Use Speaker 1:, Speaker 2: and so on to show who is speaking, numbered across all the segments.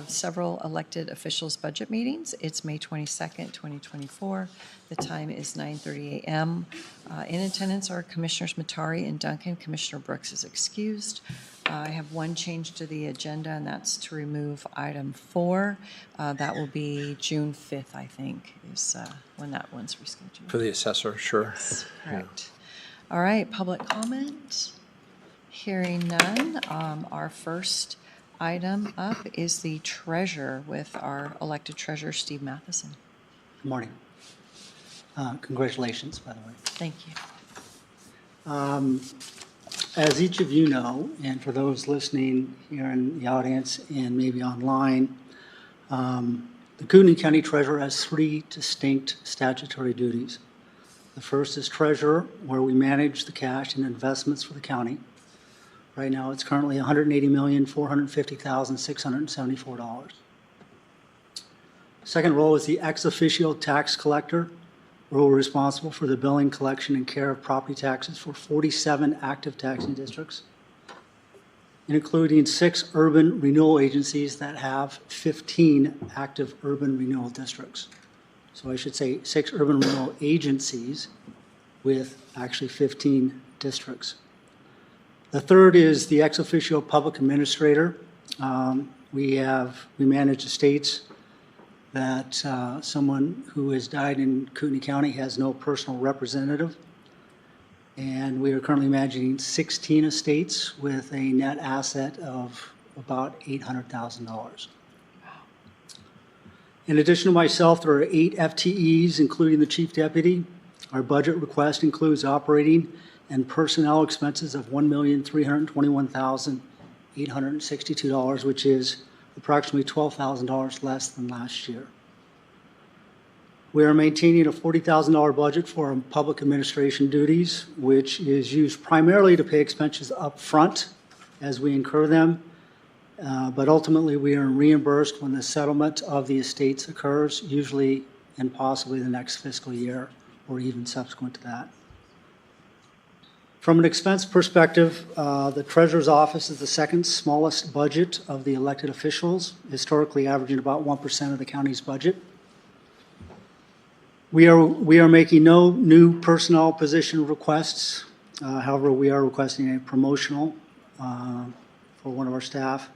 Speaker 1: Several elected officials' budget meetings. It's May 22nd, 2024. The time is 9:30 a.m. In attendance are Commissioners Matari and Duncan. Commissioner Brooks is excused. I have one change to the agenda, and that's to remove item 4. That will be June 5th, I think, is when that one's rescheduled.
Speaker 2: For the assessor, sure.
Speaker 1: Yes, correct. Yeah. All right, public comment. Hearing none. Our first item up is the treasurer with our elected treasurer, Steve Matheson.
Speaker 3: Good morning. Congratulations, by the way.
Speaker 1: Thank you.
Speaker 3: As each of you know, and for those listening here in the audience and maybe online, the Kootenai County Treasurer has 3 distinct statutory duties. The first is treasurer, where we manage the cash and investments for the county. Right now, it's currently $180,450,674. Second role is the ex officio tax collector, where we're responsible for the billing, collection, and care of property taxes for 47 active taxing districts, including 6 urban renewal agencies that have 15 active urban renewal districts. So I should say 6 urban renewal agencies with actually 15 districts. The third is the ex officio public administrator. We manage estates that someone who has died in Kootenai County has no personal representative. And we are currently managing 16 estates with a net asset of about $800,000. In addition to myself, there are 8 FTEs, including the chief deputy. Our budget request includes operating and personnel expenses of $1,321,862, which is approximately $12,000 less than last year. We are maintaining a $40,000 budget for public administration duties, which is used primarily to pay expenses up front as we incur them, but ultimately we are reimbursed when the settlement of the estates occurs, usually and possibly the next fiscal year or even subsequent to that. From an expense perspective, the Treasurer's Office is the second smallest budget of the elected officials, historically averaging about 1% of the county's budget. We are making no new personnel position requests. However, we are requesting a promotional for one of our staff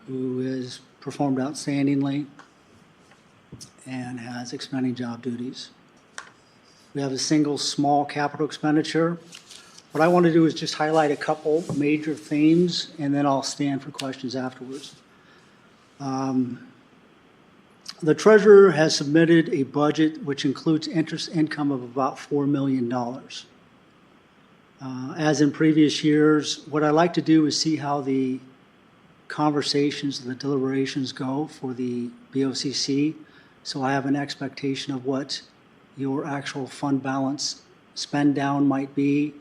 Speaker 3: who has performed outstandingly and has expanding job duties. We have a single small capital expenditure. What I want to do is just highlight a couple major themes, and then I'll stand for questions afterwards. The treasurer has submitted a budget which includes interest income of about $4 million. As in previous years, what I like to do is see how the conversations and the deliberations go for the BOCC, so I have an expectation of what your actual fund balance spend down might be,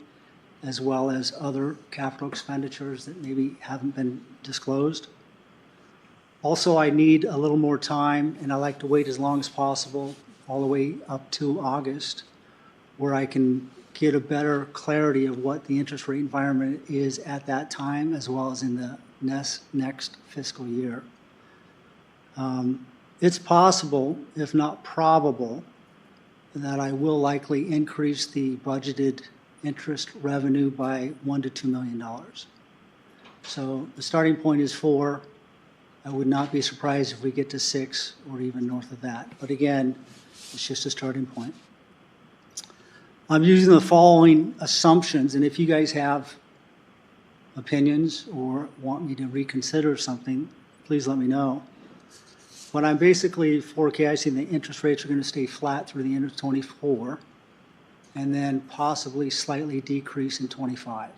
Speaker 3: as well as other capital expenditures that maybe haven't been disclosed. Also, I need a little more time, and I like to wait as long as possible, all the way up to August, where I can get a better clarity of what the interest rate environment is at that time, as well as in the next fiscal year. It's possible, if not probable, that I will likely increase the budgeted interest revenue by $1 to $2 million. So the starting point is 4. I would not be surprised if we get to 6 or even north of that. But again, it's just a starting point. I'm using the following assumptions, and if you guys have opinions or want me to reconsider something, please let me know. But I'm basically forecasting the interest rates are going to stay flat through the end of 24, and then possibly slightly decrease in 25.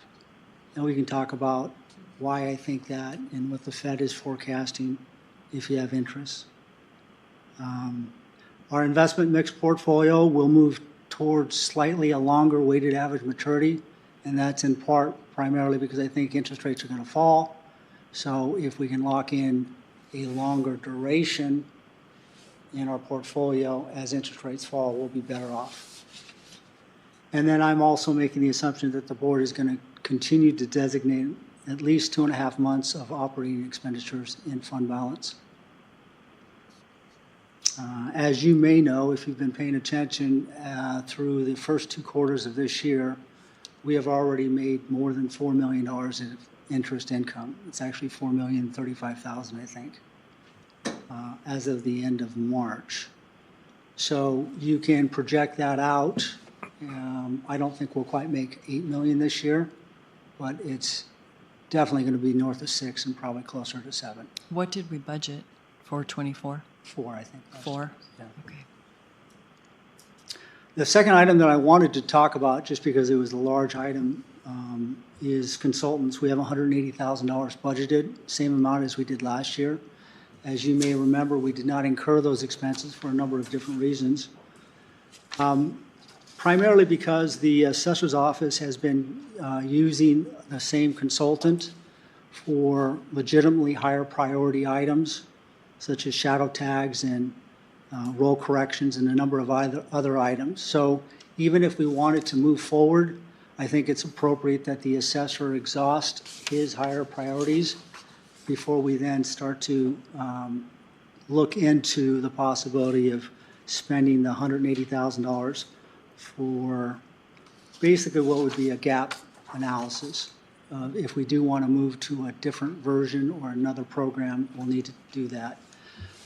Speaker 3: And we can talk about why I think that and what the Fed is forecasting if you have interest. Our investment mix portfolio will move towards slightly a longer weighted average maturity, and that's in part primarily because I think interest rates are going to fall. So if we can lock in a longer duration in our portfolio as interest rates fall, we'll be better off. And then I'm also making the assumption that the board is going to continue to designate at least 2.5 months of operating expenditures in fund balance. As you may know, if you've been paying attention, through the first 2 quarters of this year, we have already made more than $4 million in interest income. It's actually $4,035,000, I think, as of the end of March. So you can project that out. I don't think we'll quite make $8 million this year, but it's definitely going to be north of 6 and probably closer to 7.
Speaker 1: What did we budget for 24?
Speaker 3: 4, I think.
Speaker 1: 4?
Speaker 3: Yeah.
Speaker 1: Okay.
Speaker 3: The second item that I wanted to talk about, just because it was a large item, is consultants. We have $180,000 budgeted, same amount as we did last year. As you may remember, we did not incur those expenses for a number of different reasons. Primarily because the assessor's office has been using the same consultant for legitimately higher priority items, such as shadow tags and roll corrections and a number of other items. So even if we wanted to move forward, I think it's appropriate that the assessor exhaust his higher priorities before we then start to look into the possibility of spending the $180,000 for basically what would be a gap analysis. If we do want to move to a different version or another program, we'll need to do that.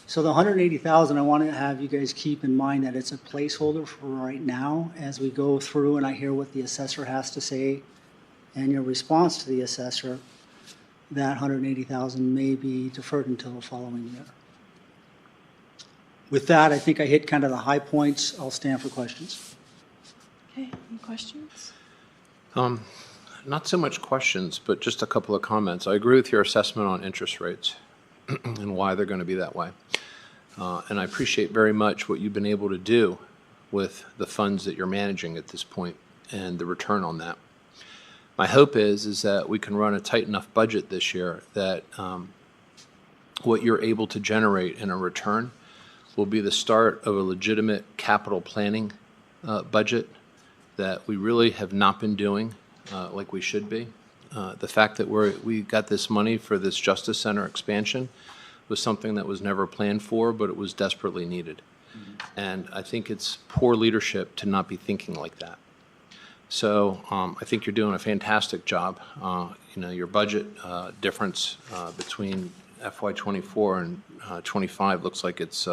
Speaker 3: So the $180,000, I want to have you guys keep in mind that it's a placeholder for right now as we go through and I hear what the assessor has to say and your response to the assessor. That $180,000 may be deferred until the following year. With that, I think I hit kind of the high points. I'll stand for questions.
Speaker 1: Okay, any questions?
Speaker 2: Not so much questions, but just a couple of comments. I agree with your assessment on interest rates and why they're going to be that way. And I appreciate very much what you've been able to do with the funds that you're managing at this point and the return on that. My hope is that we can run a tight enough budget this year that what you're able to generate in a return will be the start of a legitimate capital planning budget that we really have not been doing like we should be. The fact that we got this money for this Justice Center expansion was something that was never planned for, but it was desperately needed. Mm-hmm. And I think it's poor leadership to not be thinking like that. So I think you're doing a fantastic job. Your budget difference between FY24 and 25 looks like it's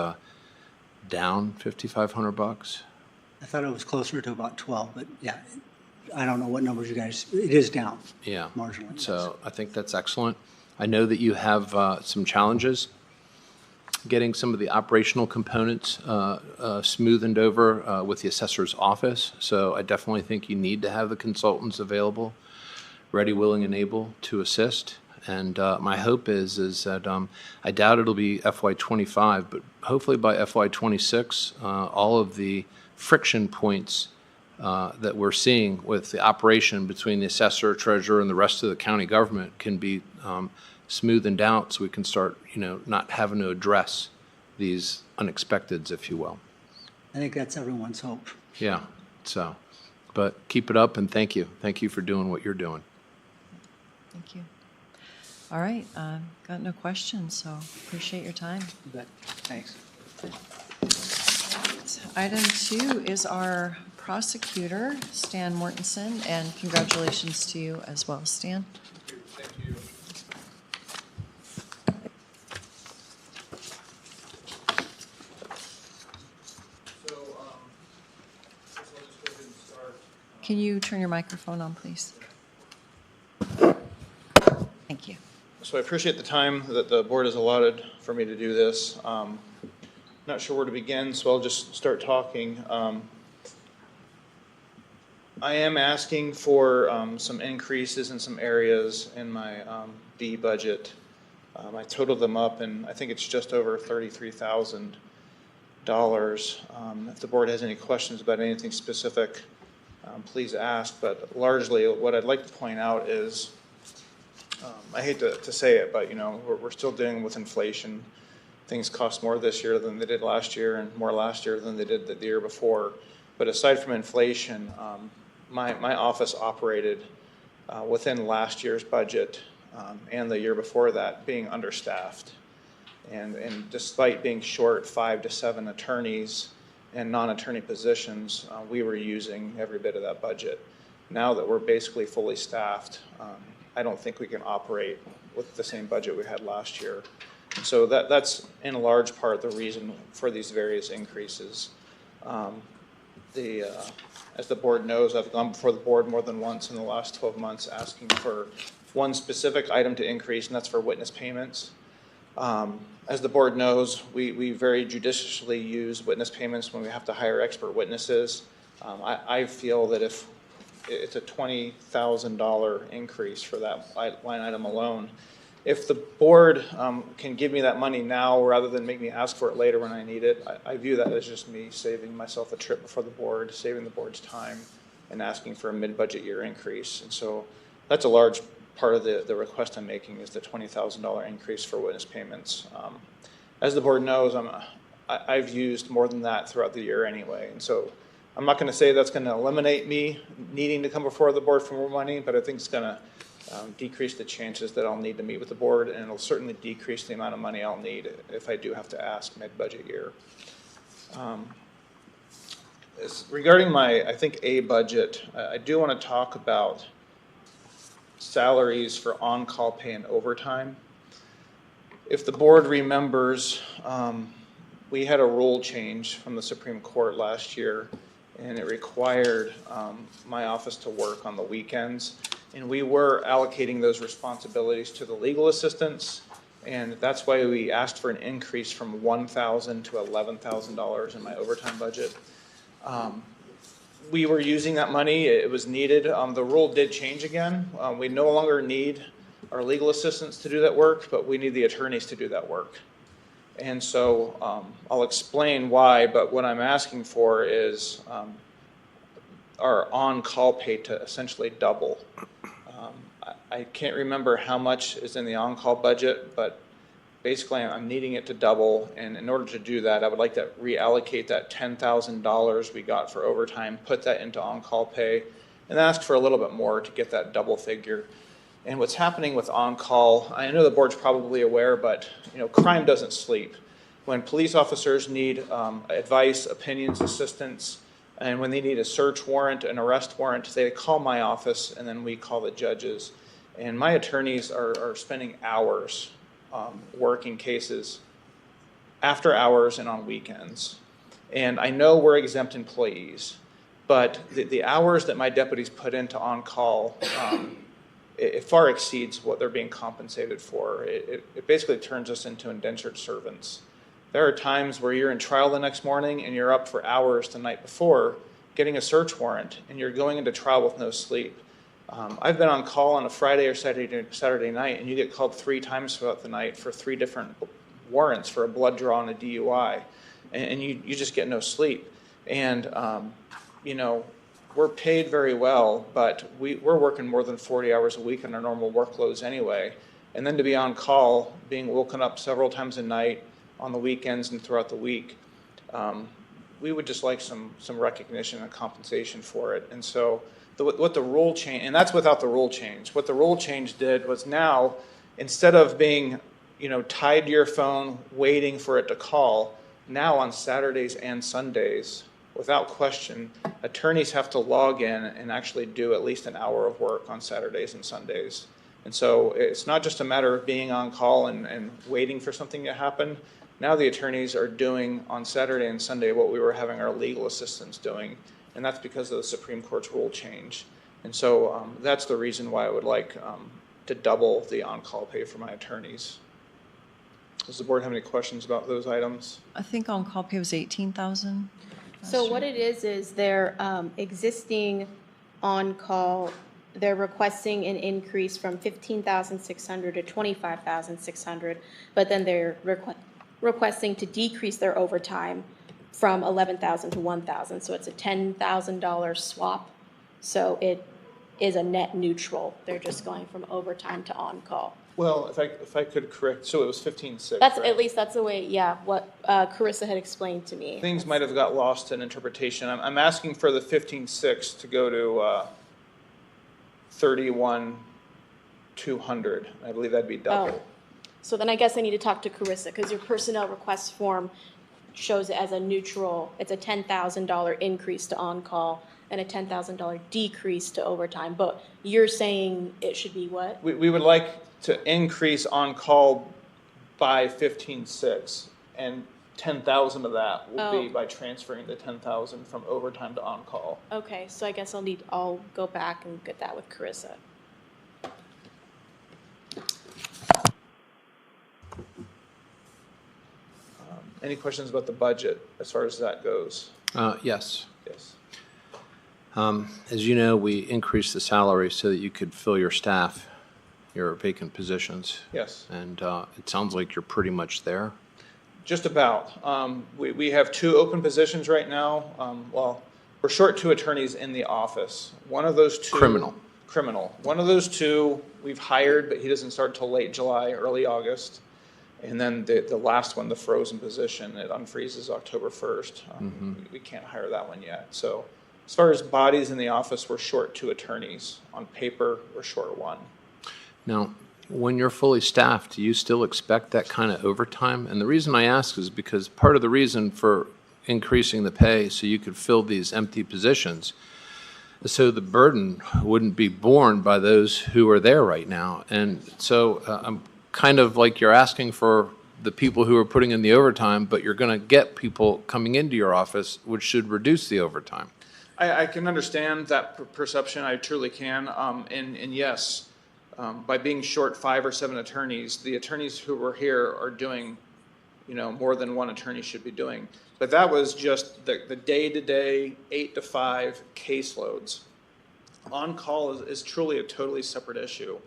Speaker 2: down $5,500.
Speaker 3: I thought it was closer to about 12, but yeah, I don't know what numbers you guys, it is down.
Speaker 2: Yeah.
Speaker 3: Marginally.
Speaker 2: So I think that's excellent. I know that you have some challenges getting some of the operational components smoothened over with the assessor's office. So I definitely think you need to have the consultants available, ready, willing, and able to assist. And my hope is that I doubt it'll be FY25, but hopefully by FY26, all of the friction points that we're seeing with the operation between the assessor, treasurer, and the rest of the county government can be smoothened out so we can start, not having to address these unexpecteds, if you will.
Speaker 3: I think that's everyone's hope.
Speaker 2: Yeah, so, but keep it up and thank you. Thank you for doing what you're doing.
Speaker 1: Thank you. All right, got no questions, so appreciate your time.
Speaker 3: You bet. Thanks.
Speaker 1: Item 2 is our prosecutor, Stan Mortensen, and congratulations to you as well, Stan.
Speaker 2: Thank you. So, I'll just go ahead and start.
Speaker 1: Can you turn your microphone on, please? Thank you.
Speaker 4: So I appreciate the time that the board has allotted for me to do this. Not sure where to begin, so I'll just start talking. I am asking for some increases in some areas in my B budget. I totaled them up, and I think it's just over $33,000. If the board has any questions about anything specific, please ask. But largely, what I'd like to point out is, I hate to say it, but we're still dealing with inflation. Things cost more this year than they did last year, and more last year than they did the year before. But aside from inflation, my office operated within last year's budget and the year before that being understaffed. And despite being short 5 to 7 attorneys and non-attorney positions, we were using every bit of that budget. Now that we're basically fully staffed, I don't think we can operate with the same budget we had last year. So that's in large part the reason for these various increases. As the board knows, I've gone before the board more than once in the last 12 months asking for one specific item to increase, and that's for witness payments. As the board knows, we very judiciously use witness payments when we have to hire expert witnesses. I feel that if it's a $20,000 increase for that line item alone, if the board can give me that money now rather than make me ask for it later when I need it, I view that as just me saving myself a trip before the board, saving the board's time, and asking for a mid-budget year increase. And so that's a large part of the request I'm making is the $20,000 increase for witness payments. As the board knows, I've used more than that throughout the year anyway. And so I'm not going to say that's going to eliminate me needing to come before the board for more money, but I think it's going to decrease the chances that I'll need to meet with the board, and it'll certainly decrease the amount of money I'll need if I do have to ask mid-budget year. Regarding my, I think, A budget, I do want to talk about salaries for on-call pay and overtime. If the board remembers, we had a rule change from the Supreme Court last year, and it required my office to work on the weekends. And we were allocating those responsibilities to the legal assistants, and that's why we asked for an increase from $1,000 to $11,000 in my overtime budget. We were using that money, it was needed. The rule did change again. We no longer need our legal assistants to do that work, but we need the attorneys to do that work. And so I'll explain why, but what I'm asking for is our on-call pay to essentially double. I can't remember how much is in the on-call budget, but basically I'm needing it to double, and in order to do that, I would like to reallocate that $10,000 we got for overtime, put that into on-call pay, and ask for a little bit more to get that double figure. And what's happening with on-call, I know the board's probably aware, but crime doesn't sleep. When police officers need advice, opinions, assistance, and when they need a search warrant, an arrest warrant, they call my office, and then we call the judges. And my attorneys are spending hours working cases after hours and on weekends. And I know we're exempt employees, but the hours that my deputies put into on-call, it far exceeds what they're being compensated for. It basically turns us into indentured servants. There are times where you're in trial the next morning and you're up for hours the night before getting a search warrant, and you're going into trial with no sleep. I've been on call on a Friday or Saturday night, and you get called 3 times throughout the night for 3 different warrants for a blood draw and a DUI, and you just get no sleep. And we're paid very well, but we're working more than 40 hours a week on our normal workloads anyway. And then to be on call, being woken up several times a night on the weekends and throughout the week, we would just like some recognition and compensation for it. And so what the rule change, and that's without the rule change. What the rule change did was now, instead of being tied to your phone waiting for it to call, now on Saturdays and Sundays, without question, attorneys have to log in and actually do at least an hour of work on Saturdays and Sundays. And so it's not just a matter of being on call and waiting for something to happen. Now the attorneys are doing on Saturday and Sunday what we were having our legal assistants doing, and that's because of the Supreme Court's rule change. And so that's the reason why I would like to double the on-call pay for my attorneys. Does the board have any questions about those items?
Speaker 1: I think on-call pay was 18,000.
Speaker 5: So what it is their existing on-call, they're requesting an increase from $15,600 to $25,600, but then they're requesting to decrease their overtime from $11,000 to $1,000. So it's a $10,000 swap. So it is a net neutral. They're just going from overtime to on-call.
Speaker 4: Well, if I could correct, so it was 15.6.
Speaker 5: That's
Speaker 4: right?
Speaker 5: at least that's the way, yeah, what Carissa had explained to me.
Speaker 4: Things might have got lost in interpretation. I'm asking for the 15.6 to go to 31 200. I believe that'd be double.
Speaker 5: Oh. So then I guess I need to talk to Carissa, because your personnel request form shows it as a neutral, it's a $10,000 increase to on-call and a $10,000 decrease to overtime, but you're saying it should be what?
Speaker 4: We would like to increase on-call by 15.6, and 10,000 of that will be
Speaker 5: Oh.
Speaker 4: by transferring the 10,000 from overtime to on-call.
Speaker 5: Okay, so I guess I'll go back and get that with Carissa.
Speaker 4: Any questions about the budget as far as that goes?
Speaker 2: Yes.
Speaker 4: Yes.
Speaker 2: As you know, we increased the salary so that you could fill your staff, your vacant positions.
Speaker 4: Yes.
Speaker 2: And it sounds like you're pretty much there.
Speaker 4: Just about. We have 2 open positions right now. Well, we're short 2 attorneys in the office. One of those 2. Criminal. One of those 2 we've hired, but he doesn't start till late July, early August. And then the last one, the frozen position, it unfreezes October 1st. We can't hire that one yet. So as far as bodies in the office, we're short 2 attorneys. On paper, we're short 1.
Speaker 2: Now, when you're fully staffed, do you still expect that kind of overtime? And the reason I ask is because part of the reason for increasing the pay so you could fill these empty positions is so the burden wouldn't be borne by those who are there right now. And so I'm kind of like you're asking for the people who are putting in the overtime, but you're going to get people coming into your office, which should reduce the overtime.
Speaker 4: I can understand that perception. I truly can. And yes, by being short 5 or 7 attorneys, the attorneys who were here are doing, more than one attorney should be doing. But that was just the day-to-day 8 to 5 caseloads. On-call is truly a totally separate issue.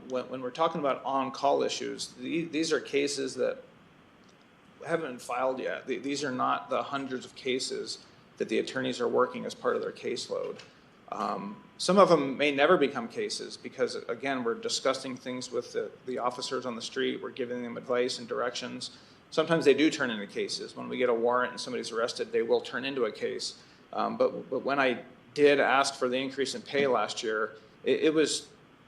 Speaker 4: When we're talking about on-call issues, these are cases that haven't been filed yet. These are not the hundreds of cases that the attorneys are working as part of their caseload. Some of them may never become cases because, again, we're discussing things with the officers on the street. We're giving them advice and directions. Sometimes they do turn into cases. When we get a warrant and somebody's arrested, they will turn into a case. But when I did ask for the increase in pay last year, it was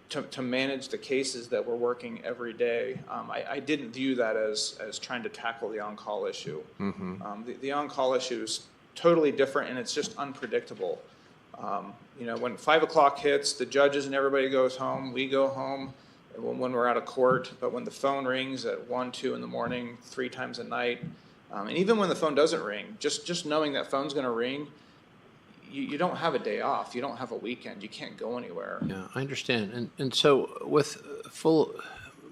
Speaker 4: to manage the cases that we're working every day. I didn't view that as trying to tackle the on-call issue. The on-call issue is totally different, and it's just unpredictable. When 5 o'clock hits, the judges and everybody goes home. We go home when we're out of court. But when the phone rings at 1, 2 in the morning, 3 times a night, and even when the phone doesn't ring, just knowing that phone's going to ring, you don't have a day off. You don't have a weekend. You can't go anywhere.
Speaker 2: Yeah, I understand. And so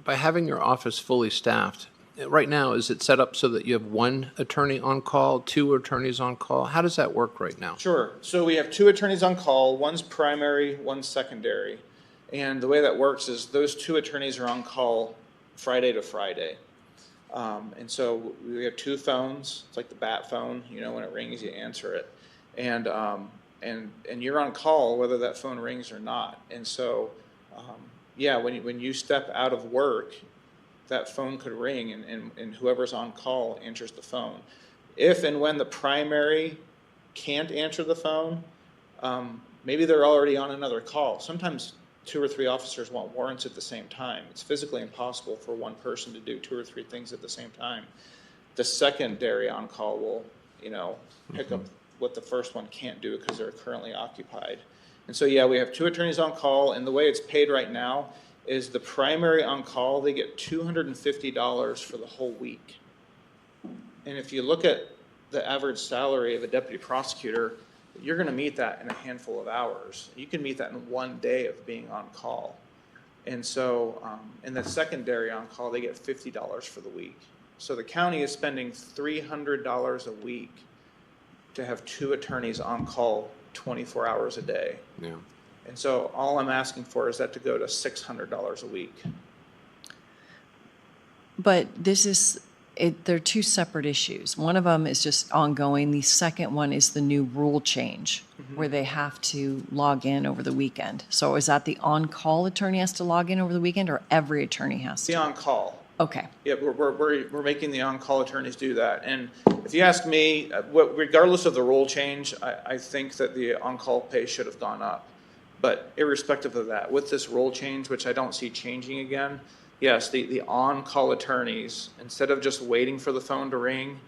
Speaker 2: by having your office fully staffed, right now, is it set up so that you have 1 attorney on call, 2 attorneys on call? How does that work right now?
Speaker 4: Sure. So we have 2 attorneys on call. One's primary, one's secondary. And the way that works is those 2 attorneys are on call Friday to Friday. And so we have 2 phones. It's like the bat phone. When it rings, you answer it. And you're on call whether that phone rings or not. And so, when you step out of work, that phone could ring, and whoever's on call answers the phone. If and when the primary can't answer the phone, maybe they're already on another call. Sometimes 2 or 3 officers want warrants at the same time. It's physically impossible for one person to do 2 or 3 things at the same time. The secondary on call will, pick up what the first one can't do because they're currently occupied. And so, we have 2 attorneys on call, and the way it's paid right now is the primary on call, they get $250 for the whole week. And if you look at the average salary of a deputy prosecutor, you're going to meet that in a handful of hours. You can meet that in 1 day of being on call. And so, in the secondary on call, they get $50 for the week. So the county is spending $300 a week to have 2 attorneys on call 24 hours a day.
Speaker 2: Yeah.
Speaker 4: And so all I'm asking for is that to go to $600 a week.
Speaker 1: But they're 2 separate issues. One of them is just ongoing. The second one is the new rule change where they have to log in over the weekend. So is that the on-call attorney has to log in over the weekend, or every attorney has to?
Speaker 4: The on-call.
Speaker 1: Okay.
Speaker 4: Yeah, we're making the on-call attorneys do that. And if you ask me, regardless of the rule change, I think that the on-call pay should have gone up. But irrespective of that, with this role change, which I don't see changing again, yes, the on-call attorneys, instead of just waiting for the phone to ring,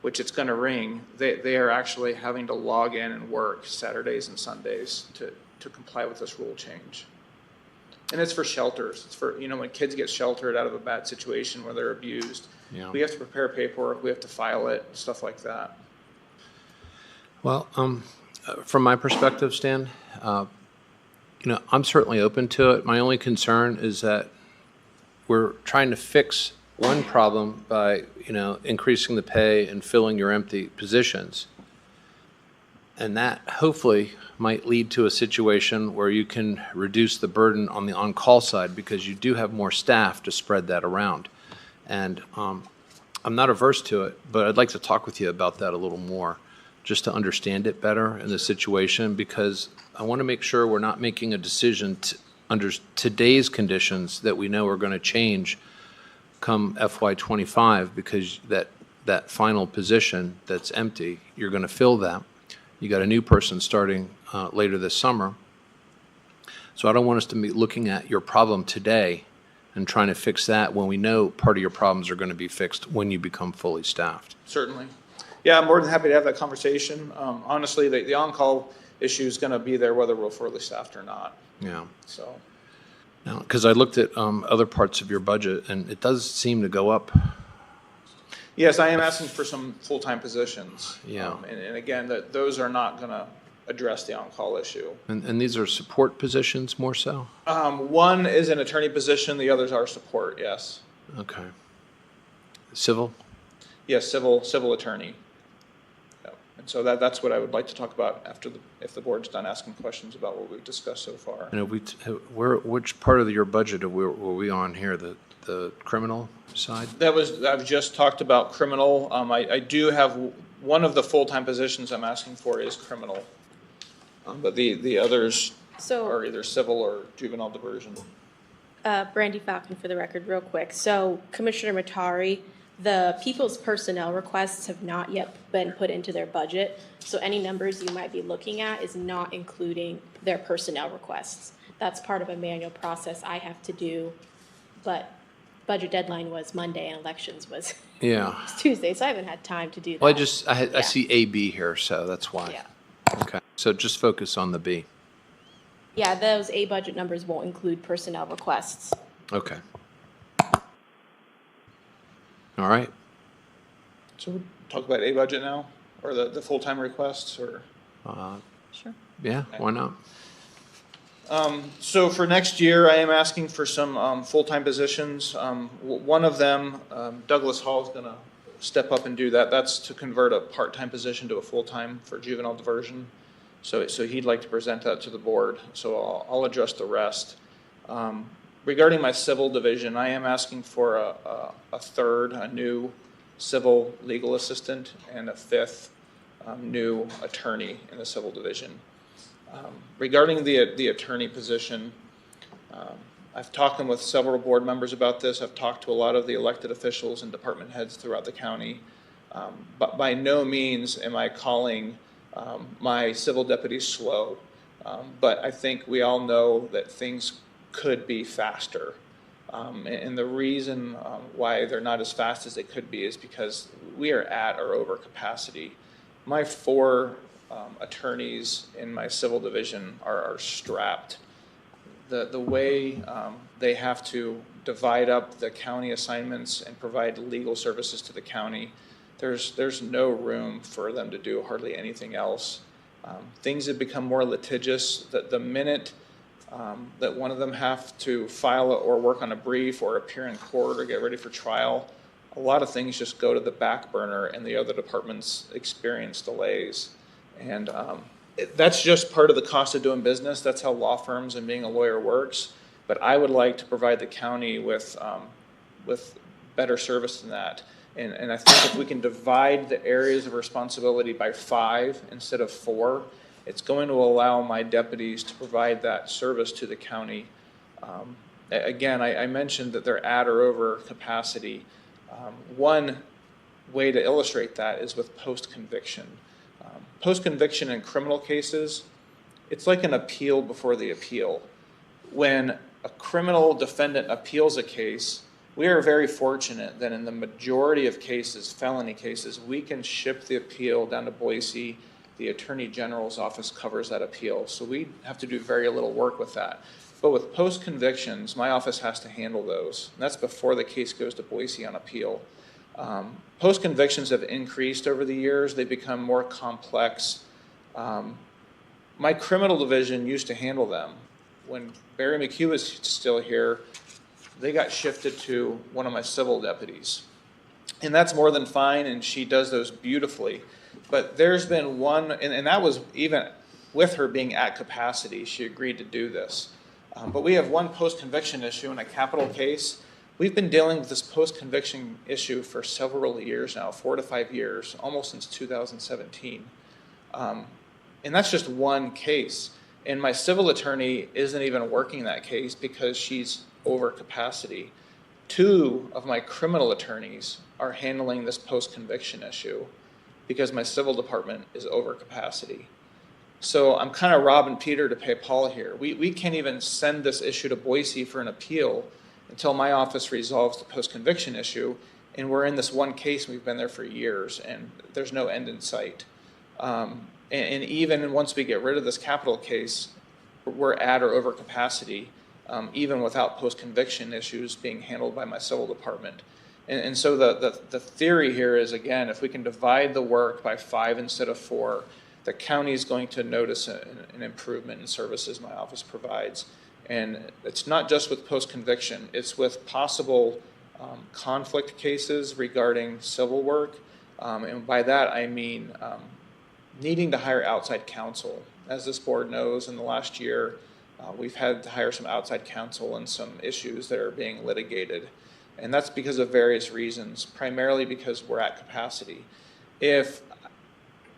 Speaker 4: which it's going to ring, they are actually having to log in and work Saturdays and Sundays to comply with this rule change. And it's for shelters. It's for, when kids get sheltered out of a bad situation where they're abused.
Speaker 2: Yeah.
Speaker 4: We have to prepare paperwork, we have to file it, stuff like that.
Speaker 2: Well, from my perspective, Stan, I'm certainly open to it. My only concern is that we're trying to fix one problem by, increasing the pay and filling your empty positions. And that hopefully might lead to a situation where you can reduce the burden on the on-call side because you do have more staff to spread that around. And I'm not averse to it, but I'd like to talk with you about that a little more, just to understand it better in the situation, because I want to make sure we're not making a decision under today's conditions that we know are going to change come FY25, because that final position that's empty, you're going to fill that. You got a new person starting later this summer. So I don't want us to be looking at your problem today and trying to fix that when we know part of your problems are going to be fixed when you become fully staffed.
Speaker 4: Certainly. Yeah, I'm more than happy to have that conversation. Honestly, the on-call issue is going to be there whether we're fully staffed or not.
Speaker 2: Yeah.
Speaker 4: So.
Speaker 2: Now, because I looked at other parts of your budget, and it does seem to go up.
Speaker 4: Yes, I am asking for some full-time positions.
Speaker 2: Yeah.
Speaker 4: And again, those are not going to address the on-call issue.
Speaker 2: And these are support positions more so?
Speaker 4: One is an attorney position, the others are support, yes.
Speaker 2: Okay. Civil?
Speaker 4: Yes, civil attorney. Yep. And so that's what I would like to talk about after if the board's done asking questions about what we've discussed so far.
Speaker 2: And which part of your budget were we on here? The criminal side?
Speaker 4: I've just talked about criminal. I do have one of the full-time positions I'm asking for is criminal. But the others are either civil or juvenile diversion.
Speaker 5: Brandy Falcon for the record, real quick. So Commissioner Matari, the people's personnel requests have not yet been put into their budget. So any numbers you might be looking at is not including their personnel requests. That's part of a manual process I have to do, but budget deadline was Monday and elections was Tuesday, so I haven't had time to do that.
Speaker 2: Well, I see AB here, so that's why.
Speaker 5: Yeah.
Speaker 2: Okay, so just focus on the B.
Speaker 5: Yeah, those A budget numbers won't include personnel requests.
Speaker 2: Okay. All right.
Speaker 4: So we'll talk about A budget now, or the full-time requests, or?
Speaker 1: Sure.
Speaker 2: Yeah, why not?
Speaker 4: So for next year, I am asking for some full-time positions. One of them, Douglas Hall is going to step up and do that. That's to convert a part-time position to a full-time for juvenile diversion. So he'd like to present that to the board. So I'll address the rest. Regarding my civil division, I am asking for a new civil legal assistant and a fifth new attorney in the civil division. Regarding the attorney position, I've talked with several board members about this. I've talked to a lot of the elected officials and department heads throughout the county. But by no means am I calling my civil deputies slow. But I think we all know that things could be faster. And the reason why they're not as fast as they could be is because we are at or over capacity. My 4 attorneys in my civil division are strapped. The way they have to divide up the county assignments and provide legal services to the county, there's no room for them to do hardly anything else. Things have become more litigious. The minute that one of them have to file or work on a brief or appear in court or get ready for trial, a lot of things just go to the back burner and the other departments experience delays. And that's just part of the cost of doing business. That's how law firms and being a lawyer works. But I would like to provide the county with better service than that. And I think if we can divide the areas of responsibility by 5 instead of 4, it's going to allow my deputies to provide that service to the county. Again, I mentioned that they're at or over capacity. One way to illustrate that is with post-conviction. Post-conviction in criminal cases, it's like an appeal before the appeal. When a criminal defendant appeals a case, we are very fortunate that in the majority of cases, felony cases, we can ship the appeal down to Boise. The Attorney General's office covers that appeal. So we have to do very little work with that. But with post-convictions, my office has to handle those. And that's before the case goes to Boise on appeal. Post-convictions have increased over the years. They become more complex. My criminal division used to handle them. When Barry McHugh was still here, they got shifted to one of my civil deputies. And that's more than fine, and she does those beautifully. But there's been one, and that was even with her being at capacity, she agreed to do this. But we have one post-conviction issue in a capital case. We've been dealing with this post-conviction issue for several years now, 4 to 5 years, almost since 2017. And that's just one case. And my civil attorney isn't even working that case because she's over capacity. 2 of my criminal attorneys are handling this post-conviction issue because my civil department is over capacity. So I'm kind of robbing Peter to pay Paul here. We can't even send this issue to Boise for an appeal until my office resolves the post-conviction issue, and we're in this one case, we've been there for years, and there's no end in sight. And even once we get rid of this capital case, we're at or over capacity, even without post-conviction issues being handled by my civil department. And so the theory here is, again, if we can divide the work by 5 instead of 4, the county is going to notice an improvement in services my office provides. And it's not just with post-conviction, it's with possible conflict cases regarding civil work. And by that I mean needing to hire outside counsel. As this board knows, in the last year, we've had to hire some outside counsel in some issues that are being litigated. And that's because of various reasons, primarily because we're at capacity. If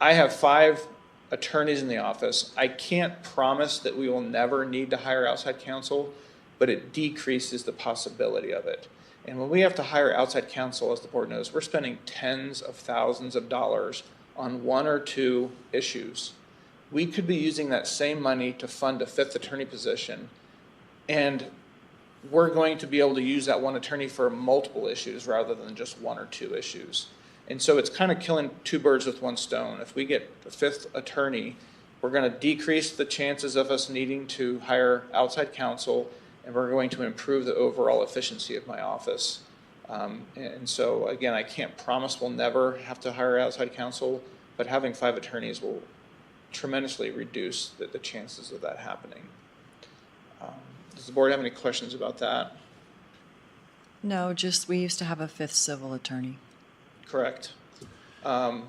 Speaker 4: I have 5 attorneys in the office, I can't promise that we will never need to hire outside counsel, but it decreases the possibility of it. And when we have to hire outside counsel, as the board knows, we're spending tens of thousands of dollars on 1 or 2 issues. We could be using that same money to fund a 5th attorney position, and we're going to be able to use that one attorney for multiple issues rather than just 1 or 2 issues. And so it's kind of killing 2 birds with 1 stone. If we get a 5th attorney, we're going to decrease the chances of us needing to hire outside counsel, and we're going to improve the overall efficiency of my office. And so, again, I can't promise we'll never have to hire outside counsel, but having 5 attorneys will tremendously reduce the chances of that happening. Does the board have any questions about that?
Speaker 1: No, just we used to have a 5th civil attorney.
Speaker 4: Correct. And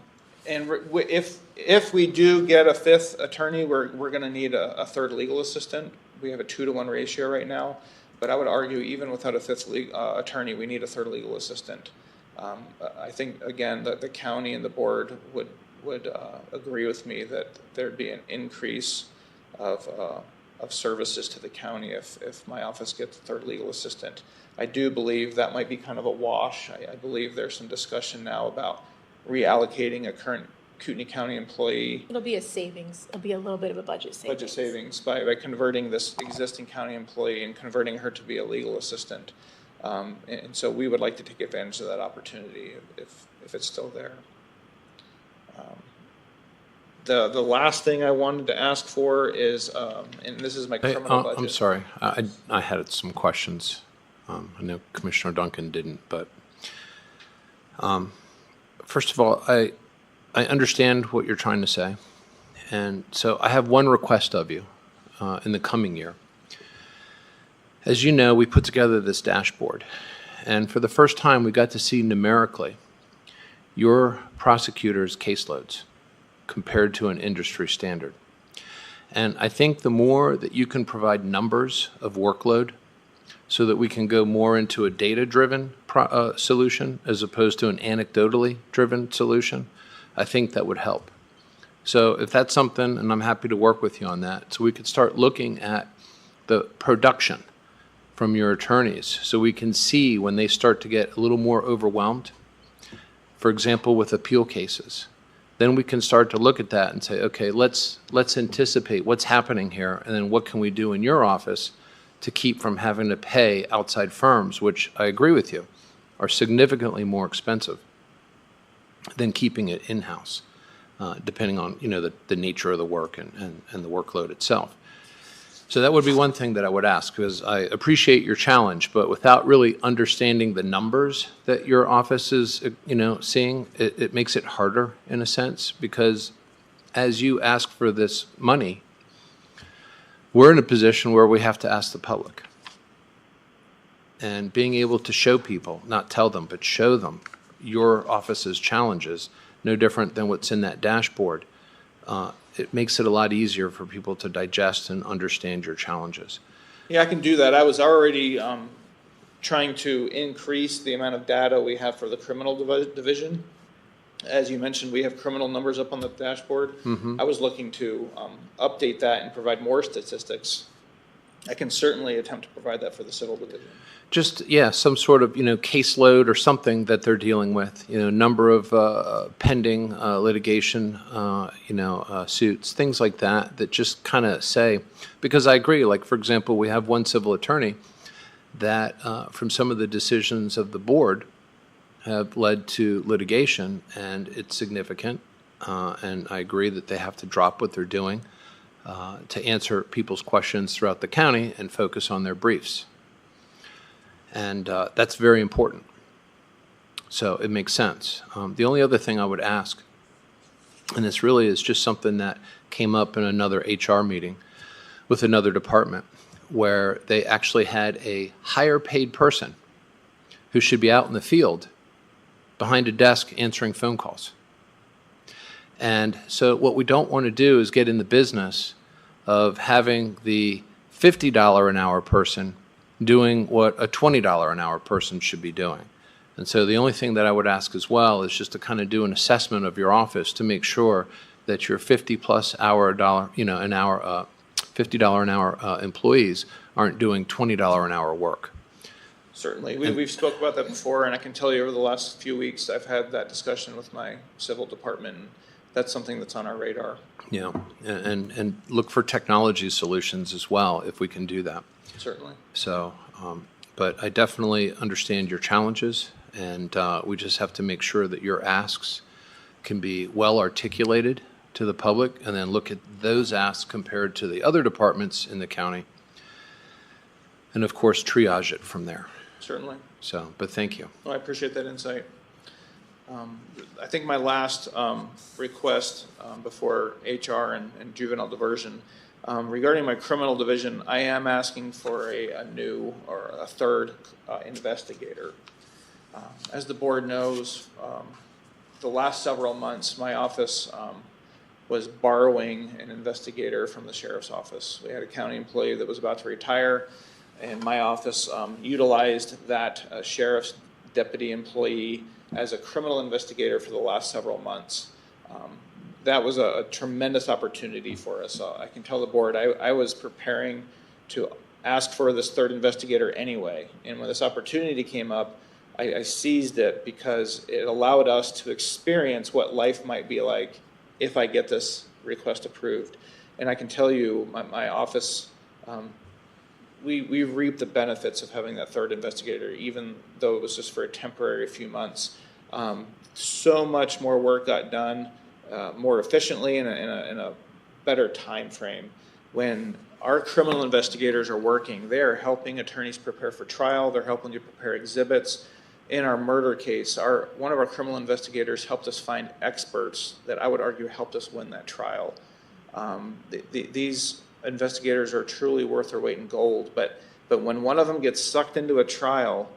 Speaker 4: if we do get a 5th attorney, we're going to need a 3rd legal assistant. We have a 2-to-1 ratio right now, but I would argue even without a 5th attorney, we need a 3rd legal assistant. I think, again, that the county and the board would agree with me that there'd be an increase of services to the county if my office gets a 3rd legal assistant. I do believe that might be kind of a wash. I believe there's some discussion now about reallocating a current Kootenai County employee.
Speaker 6: It'll be a savings. It'll be a little bit of a budget savings.
Speaker 4: Budget savings by converting this existing county employee and converting her to be a legal assistant. And so we would like to take advantage of that opportunity if it's still there. The last thing I wanted to ask for is, and this is my criminal budget.
Speaker 2: I'm sorry. I had some questions. I know Commissioner Duncan didn't, but first of all, I understand what you're trying to say. And so I have one request of you in the coming year. As you know, we put together this dashboard. And for the first time, we got to see numerically your prosecutor's caseloads compared to an industry standard. And I think the more that you can provide numbers of workload so that we can go more into a data-driven solution as opposed to an anecdotally driven solution, I think that would help. So if that's something, and I'm happy to work with you on that, so we could start looking at the production from your attorneys so we can see when they start to get a little more overwhelmed. For example, with appeal cases, then we can start to look at that and say, okay, let's anticipate what's happening here, and then what can we do in your office to keep from having to pay outside firms, which I agree with you, are significantly more expensive than keeping it in-house, depending on, the nature of the work and the workload itself. So that would be one thing that I would ask, because I appreciate your challenge, but without really understanding the numbers that your office is, seeing, it makes it harder in a sense, because as you ask for this money, we're in a position where we have to ask the public. And being able to show people, not tell them, but show them your office's challenges, no different than what's in that dashboard, it makes it a lot easier for people to digest and understand your challenges.
Speaker 4: Yeah, I can do that. I was already trying to increase the amount of data we have for the criminal division. As you mentioned, we have criminal numbers up on the dashboard. I was looking to update that and provide more statistics. I can certainly attempt to provide that for the civil division.
Speaker 2: Just, some sort of, caseload or something that they're dealing with, number of pending litigation, suits, things like that, that just kind of say, because I agree, like, for example, we have one civil attorney that from some of the decisions of the board have led to litigation, and it's significant, and I agree that they have to drop what they're doing to answer people's questions throughout the county and focus on their briefs. And that's very important. So it makes sense. The only other thing I would ask, and this really is just something that came up in another HR meeting with another department, where they actually had a higher paid person who should be out in the field behind a desk answering phone calls. And so what we don't want to do is get in the business of having the $50 an hour person doing what a $20 an hour person shour be doing. And so the only thing that I would ask as well is just to kind of do an assessment of your office to make sure that your $50 an hour employees aren't doing $20 an hour work.
Speaker 4: Certainly. We've spoke about that before, and I can tell you over the last few weeks, I've had that discussion with my civil department. And that's something that's on our radar.
Speaker 2: Yeah, and look for technology solutions as well, if we can do that.
Speaker 4: Certainly.
Speaker 2: So, but I definitely understand your challenges, and we just have to make sure that your asks can be well articulated to the public, and then look at those asks compared to the other departments in the county, and of course triage it from there.
Speaker 4: Certainly.
Speaker 2: So, but thank you.
Speaker 4: Well, I appreciate that insight. I think my last request before HR and juvenile diversion, regarding my criminal division, I am asking for a new or a third investigator. As the board knows, the last several months, my office was borrowing an investigator from the sheriff's office. We had a county employee that was about to retire, and my office utilized that sheriff's deputy employee as a criminal investigator for the last several months. That was a tremendous opportunity for us. I can tell the board I was preparing to ask for this third investigator anyway, and when this opportunity came up, I seized it because it allowed us to experience what life might be like if I get this request approved. And I can tell you, my office, we reaped the benefits of having that third investigator, even though it was just for a temporary few months. So much more work got done more efficiently in a better time frame. When our criminal investigators are working, they are helping attorneys prepare for trial. They're helping to prepare exhibits. In our murder case, one of our criminal investigators helped us find experts that I would argue helped us win that trial. These investigators are truly worth their weight in gold, but when one of them gets sucked into a trial,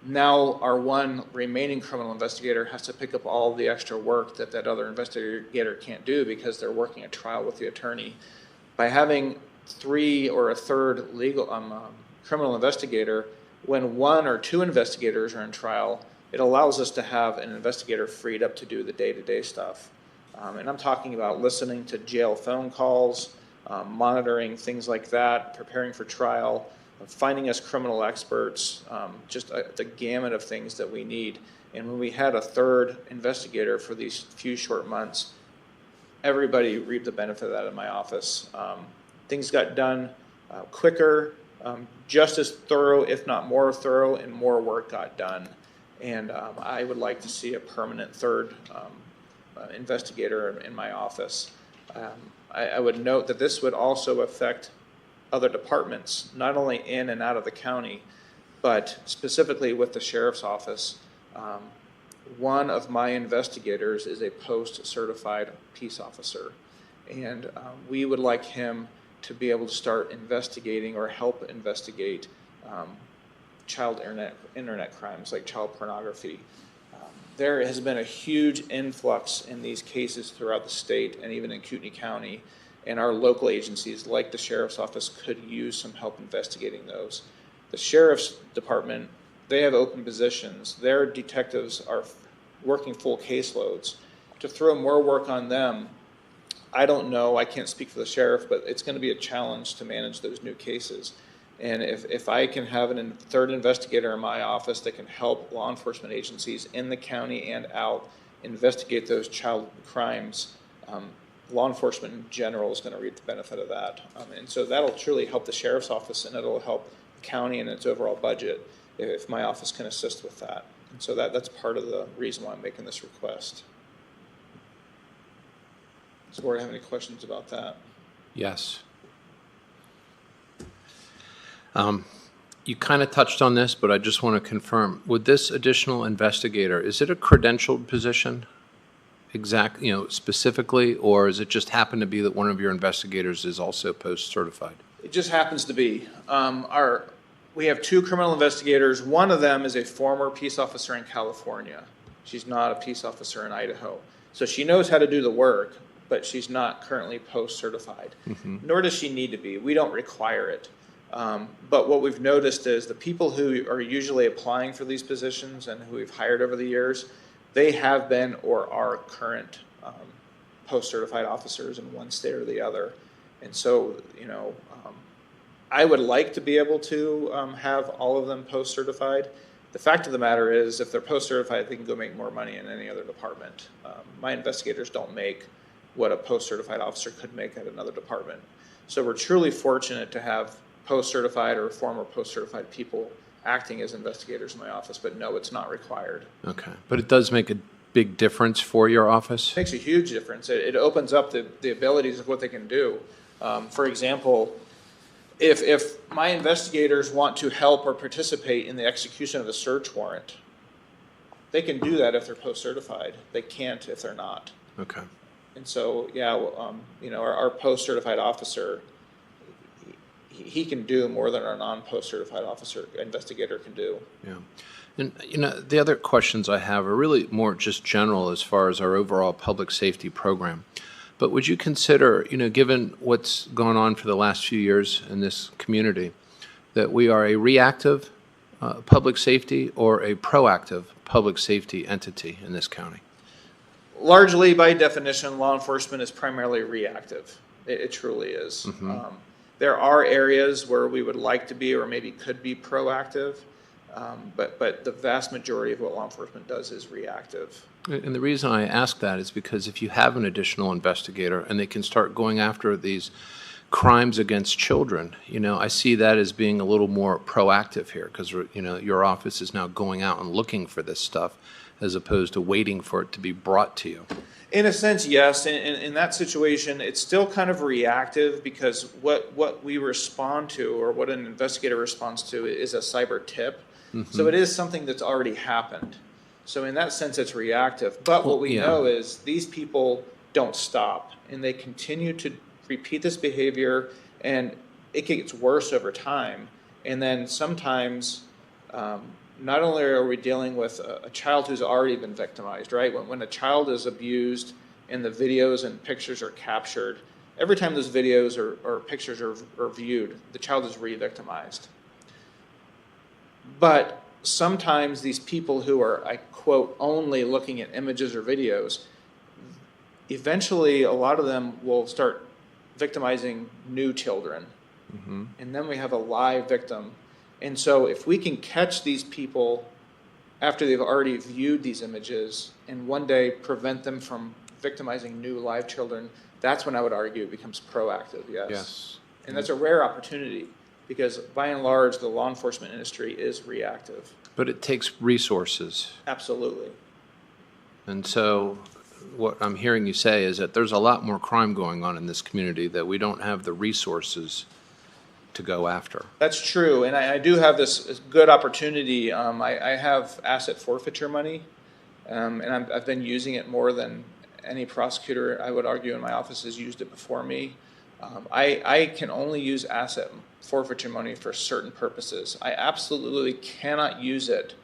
Speaker 4: now our one remaining criminal investigator has to pick up all the extra work that other investigator can't do because they're working a trial with the attorney. By having three or a third legal criminal investigator, when one or two investigators are in trial, it allows us to have an investigator freed up to do the day-to-day stuff. And I'm talking about listening to jail phone calls, monitoring things like that, preparing for trial, finding us criminal experts, just the gamut of things that we need. And when we had a third investigator for these few short months, everybody reaped the benefit of that in my office. Things got done quicker, just as thorough, if not more thorough, and more work got done. And I would like to see a permanent third investigator in my office. I would note that this would also affect other departments, not only in and out of the county, but specifically with the sheriff's office. One of my investigators is a post-certified peace officer, and we would like him to be able to start investigating or help investigate child internet crimes like child pornography. There has been a huge influx in these cases throughout the state and even in Kootenai County, and our local agencies like the sheriff's office could use some help investigating those. The sheriff's department, they have open positions. Their detectives are working full caseloads. To throw more work on them, I don't know, I can't speak for the sheriff, but it's going to be a challenge to manage those new cases. And if I can have a third investigator in my office that can help law enforcement agencies in the county and out investigate those child crimes, law enforcement in general is going to reap the benefit of that. And so that'll truly help the sheriff's office, and it'll help the county and its overall budget if my office can assist with that. And so that's part of the reason why I'm making this request. Does the board have any questions about that?
Speaker 2: Yes. You kind of touched on this, but I just want to confirm. With this additional investigator, is it a credentialed position specifically, or is it just happen to be that one of your investigators is also post-certified?
Speaker 4: It just happens to be. We have two criminal investigators. One of them is a former peace officer in California. She's not a peace officer in Idaho. So she knows how to do the work, but she's not currently post-certified. Mm-hmm. Nor does she need to be. We don't require it. But what we've noticed is the people who are usually applying for these positions and who we've hired over the years, they have been or are current post-certified officers in one state or the other. And so, I would like to be able to have all of them post-certified. The fact of the matter is, if they're post-certified, they can go make more money in any other department. My investigators don't make what a post-certified officer could make at another department. So we're truly fortunate to have post-certified or former post-certified people acting as investigators in my office, but no, it's not required.
Speaker 2: Okay, but it does make a big difference for your office?
Speaker 4: It makes a huge difference. It opens up the abilities of what they can do. For example, if my investigators want to help or participate in the execution of a search warrant, they can do that if they're post-certified. They can't if they're not.
Speaker 2: Okay.
Speaker 4: And so, our post-certified officer, he can do more than our non-post-certified officer investigator can do.
Speaker 2: Yeah. And, the other questions I have are really more just general as far as our overall public safety program. But would you consider, given what's gone on for the last few years in this community, that we are a reactive public safety or a proactive public safety entity in this county?
Speaker 4: Largely, by definition, law enforcement is primarily reactive. It truly is. Mm-hmm. There are areas where we would like to be or maybe could be proactive, but the vast majority of what law enforcement does is reactive.
Speaker 2: And the reason I ask that is because if you have an additional investigator and they can start going after these crimes against children, I see that as being a little more proactive here because, your office is now going out and looking for this stuff as opposed to waiting for it to be brought to you.
Speaker 4: In a sense, yes. In that situation, it's still kind of reactive because what we respond to or what an investigator responds to is a cyber tip. Mm-hmm. So it is something that's already happened. So in that sense, it's reactive. But what we know is these people don't stop, and they continue to repeat this behavior, and it gets worse over time. And then sometimes, not only are we dealing with a child who's already been victimized, right? When a child is abused and the videos and pictures are captured, every time those videos or pictures are viewed, the child is re-victimized. But sometimes these people who are, I quote, only looking at images or videos, eventually a lot of them will start victimizing new children. Mm-hmm. And then we have a live victim. And so if we can catch these people after they've already viewed these images and one day prevent them from victimizing new live children, that's when I would argue it becomes proactive, yes.
Speaker 2: Yes.
Speaker 4: And that's a rare opportunity because by and large, the law enforcement industry is reactive.
Speaker 2: But it takes resources.
Speaker 4: Absolutely.
Speaker 2: And so what I'm hearing you say is that there's a lot more crime going on in this community that we don't have the resources to go after.
Speaker 4: That's true, and I do have this good opportunity. I have asset forfeiture money, and I've been using it more than any prosecutor, I would argue, in my office has used it before me. I can only use asset forfeiture money for certain purposes. I absolutely cannot use it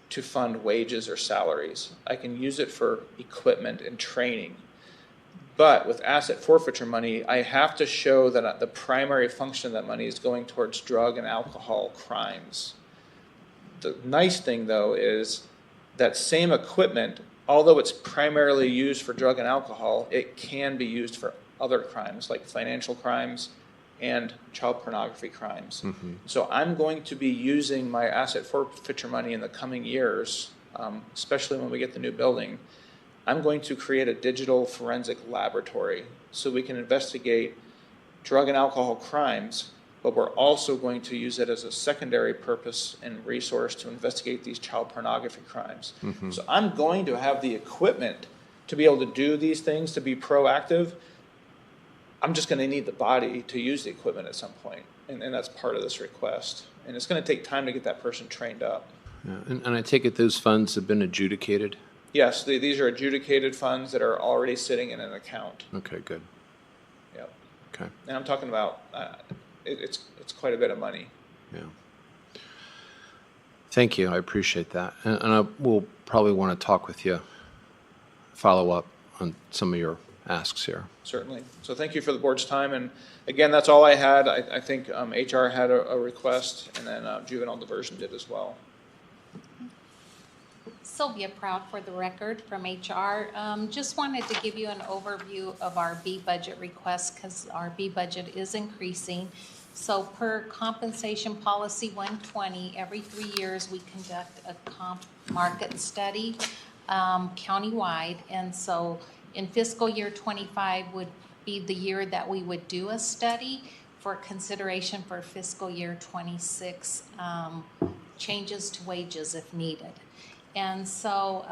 Speaker 4: to fund wages or salaries. I can use it for equipment and training. But with asset forfeiture money, I have to show that the primary function of that money is going towards drug and alcohol crimes. The nice thing, though, is that same equipment, although it's primarily used for drug and alcohol, it can be used for other crimes like financial crimes and child pornography crimes. So I'm going to be using my asset forfeiture money in the coming years, especially when we get the new building. I'm going to create a digital forensic laboratory so we can investigate drug and alcohol crimes, but we're also going to use it as a secondary purpose and resource to investigate these child pornography crimes. So I'm going to have the equipment to be able to do these things, to be proactive. I'm just going to need the body to use the equipment at some point, and that's part of this request. And it's going to take time to get that person trained up.
Speaker 2: Yeah. And I take it those funds have been adjudicated?
Speaker 4: Yes, these are adjudicated funds that are already sitting in an account.
Speaker 2: Okay, good.
Speaker 4: Yep.
Speaker 2: Okay.
Speaker 4: And I'm talking about, it's quite a bit of money.
Speaker 2: Yeah. Thank you. I appreciate that. And I will probably want to talk with you, follow up on some of your asks here.
Speaker 4: Certainly. So thank you for the board's time. And again, that's all I had. I think HR had a request, and then juvenile diversion did as well.
Speaker 7: Sylvia Proud for the record from HR. Just wanted to give you an overview of our B budget request because our B budget is increasing. So per compensation policy 120, every 3 years we conduct a comp market study countywide. And so in fiscal year 25 would be the year that we would do a study for consideration for fiscal year 26 changes to wages if needed. And so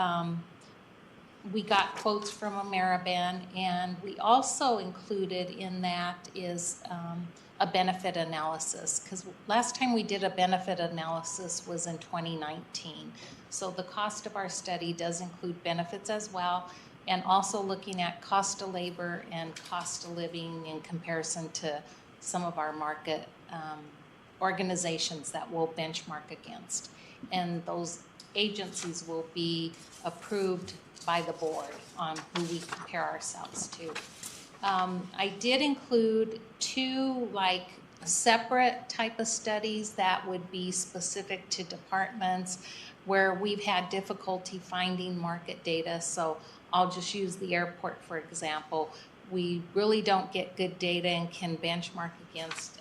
Speaker 7: we got quotes from Ameriban, and we also included in that is a benefit analysis, because last time we did a benefit analysis was in 2019. So the cost of our study does include benefits as well, and also looking at cost of labor and cost of living in comparison to some of our market organizations that we'll benchmark against. And those agencies will be approved by the board on who we compare ourselves to. I did include two separate type of studies that would be specific to departments where we've had difficulty finding market data. So I'll just use the airport for example. We really don't get good data and can benchmark against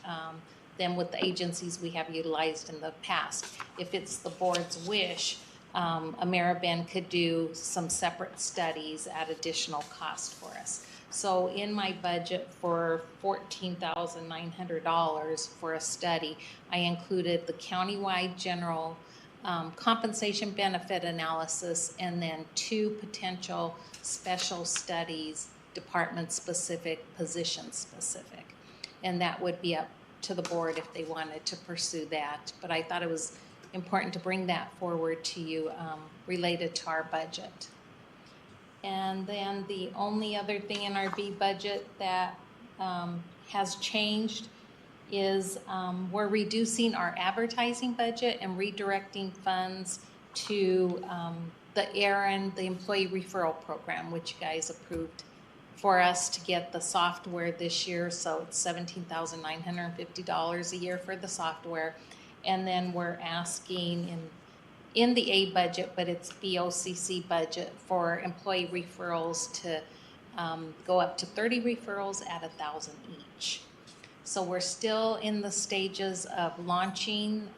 Speaker 7: them with the agencies we have utilized in the past. If it's the board's wish, Ameriban could do some separate studies at additional cost for us. So in my budget for $14,900 for a study, I included the countywide general compensation benefit analysis and then two potential special studies, department specific, position specific. And that would be up to the board if they wanted to pursue that. But I thought it was important to bring that forward to you related to our budget. And then the only other thing in our B budget that has changed is we're reducing our advertising budget and redirecting funds to the ERIN, the Employee Referral Program, which you guys approved for us to get the software this year. So it's $17,950 a year for the software. And then we're asking in the A budget, but it's BOCC budget for employee referrals to go up to 30 referrals at $1,000 each. So we're still in the stages of launching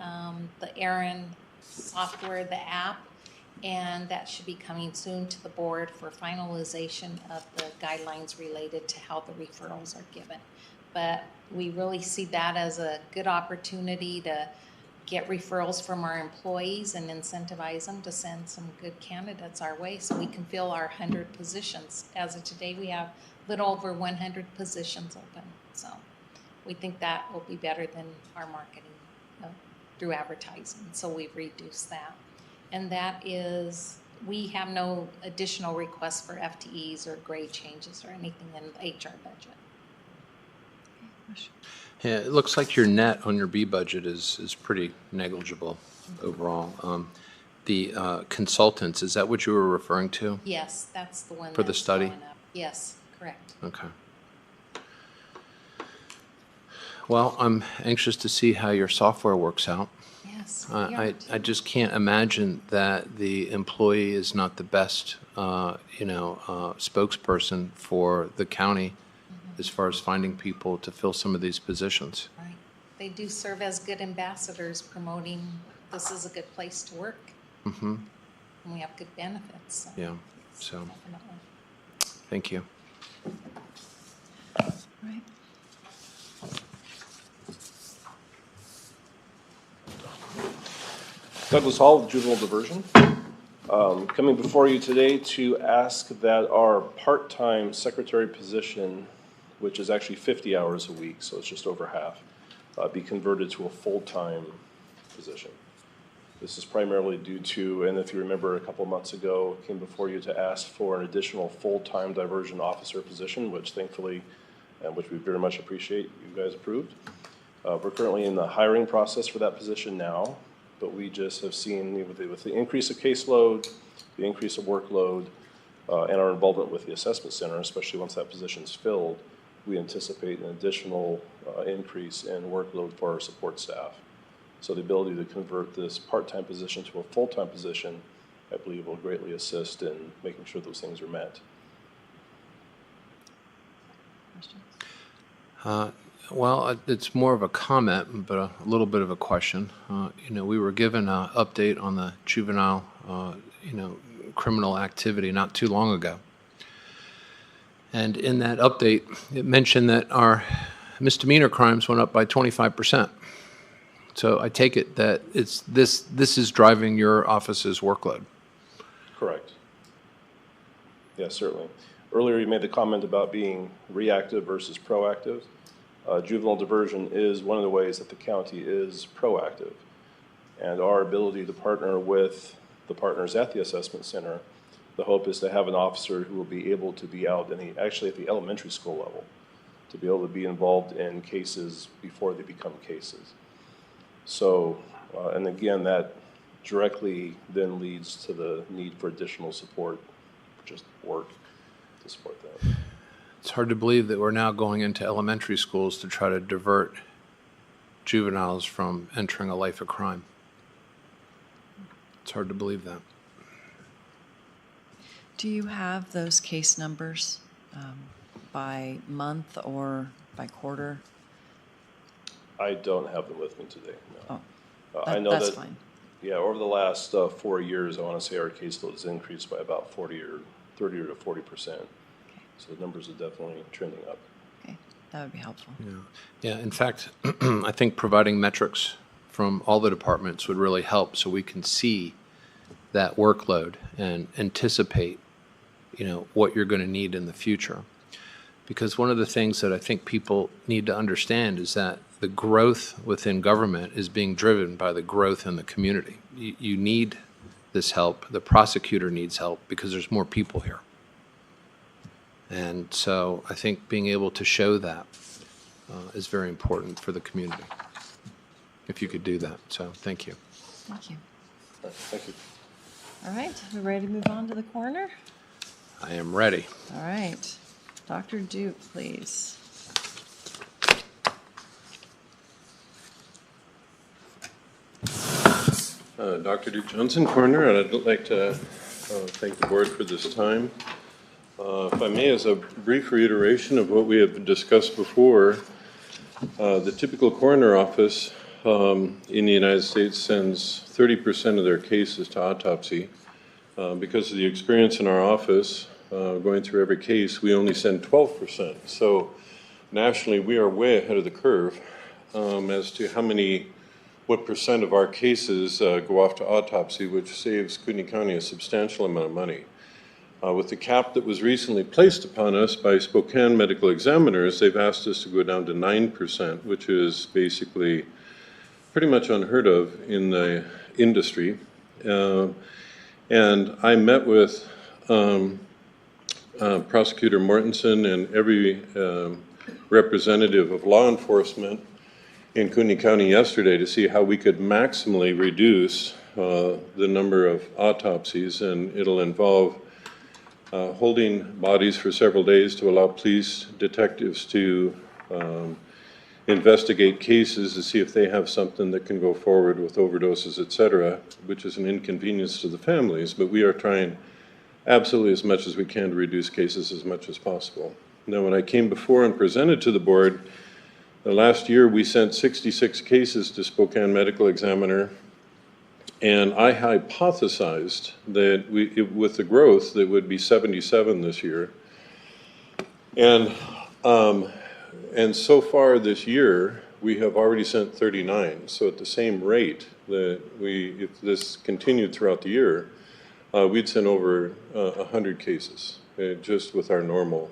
Speaker 7: the ERIN software, the app. And that should be coming soon to the board for finalization of the guidelines related to how the referrals are given. But we really see that as a good opportunity to get referrals from our employees and incentivize them to send some good candidates our way so we can fill our 100 positions. As of today, we have a little over 100 positions open. So we think that will be better than our marketing through advertising. So we've reduced that. And that is, we have no additional requests for FTEs or grade changes or anything in the HR budget.
Speaker 2: Yeah, it looks like your net on your B budget is pretty negligible overall. The consultants, is that what you were referring to?
Speaker 7: Yes, that's the one
Speaker 2: For the
Speaker 7: that's
Speaker 2: study?
Speaker 7: going up. Yes, correct.
Speaker 2: Okay. Well, I'm anxious to see how your software works out.
Speaker 7: Yes. we are
Speaker 2: I just can't imagine that the employee is not the best, spokesperson for the county as far as finding people to fill some of these positions.
Speaker 7: Right. They do serve as good ambassadors promoting this is a good place to work.
Speaker 2: Mm-hmm.
Speaker 7: And we have good benefits. So
Speaker 2: Yeah,
Speaker 7: yes,
Speaker 2: so
Speaker 7: definitely.
Speaker 2: thank you.
Speaker 1: Right.
Speaker 8: Douglas Hall, Juvenile Diversion. Coming before you today to ask that our part-time secretary position, which is actually 50 hours a week, so it's just over half, be converted to a full-time position. This is primarily due to, and if you remember a couple of months ago, came before you to ask for an additional full-time diversion officer position, which thankfully, and which we very much appreciate, you guys approved. We're currently in the hiring process for that position now, but we just have seen with the increase of caseload, the increase of workload, and our involvement with the assessment center, especially once that position is filled, we anticipate an additional increase in workload for our support staff. So the ability to convert this part-time position to a full-time position, I believe, will greatly assist in making sure those things are met.
Speaker 2: Well, it's more of a comment, but a little bit of a question. We were given an update on the juvenile, criminal activity not too long ago. And in that update, it mentioned that our misdemeanor crimes went up by 25%. So I take it that this is driving your office's workload.
Speaker 8: Correct. Yes, certainly. Earlier you made the comment about being reactive versus proactive. Juvenile diversion is one of the ways that the county is proactive. And our ability to partner with the partners at the assessment center, the hope is to have an officer who will be able to be out actually at the elementary school level, to be able to be involved in cases before they become cases. So, and again, that directly then leads to the need for additional support, just work to support that.
Speaker 2: It's hard to believe that we're now going into elementary schools to try to divert juveniles from entering a life of crime. It's hard to believe that.
Speaker 1: Do you have those case numbers by month or by quarter?
Speaker 8: I don't have them with me today, no.
Speaker 1: Oh,
Speaker 8: I know
Speaker 1: that's
Speaker 8: that,
Speaker 1: fine.
Speaker 8: yeah, over the last 4 years, I want to say our caseload has increased by about 30 or 40%. So the numbers are definitely trending up.
Speaker 1: Okay, that would be helpful.
Speaker 2: Yeah. In fact, I think providing metrics from all the departments would really help so we can see that workload and anticipate, what you're going to need in the future. Because one of the things that I think people need to understand is that the growth within government is being driven by the growth in the community. You need this help. The prosecutor needs help because there's more people here. And so I think being able to show that is very important for the community, if you could do that. So thank you.
Speaker 1: Thank you.
Speaker 8: Thank you.
Speaker 1: All right, we're ready to move on to the coroner?
Speaker 2: I am ready.
Speaker 1: All right. Dr. Duke, please.
Speaker 9: Dr. Duke Johnson, coroner, and I'd like to thank the board for this time. If I may, as a brief reiteration of what we have discussed before, the typical coroner office in the United States sends 30% of their cases to autopsy, because of the experience in our office, going through every case, we only send 12%. So nationally, we are way ahead of the curve as to what percent of our cases go off to autopsy, which saves Kootenai County a substantial amount of money. With the cap that was recently placed upon us by Spokane medical examiners, they've asked us to go down to 9%, which is basically pretty much unheard of in the industry. And I met with Prosecutor Mortensen and every representative of law enforcement in Kootenai County yesterday to see how we could maximally reduce the number of autopsies, and it'll involve holding bodies for several days to allow police detectives to investigate cases to see if they have something that can go forward with overdoses, et cetera, which is an inconvenience to the families, but we are trying absolutely as much as we can to reduce cases as much as possible. Now, when I came before and presented to the board, last year we sent 66 cases to Spokane Medical Examiner, and I hypothesized that with the growth, that would be 77 this year. And so far this year, we have already sent 39. So at the same rate that if this continued throughout the year, we'd send over 100 cases just with our normal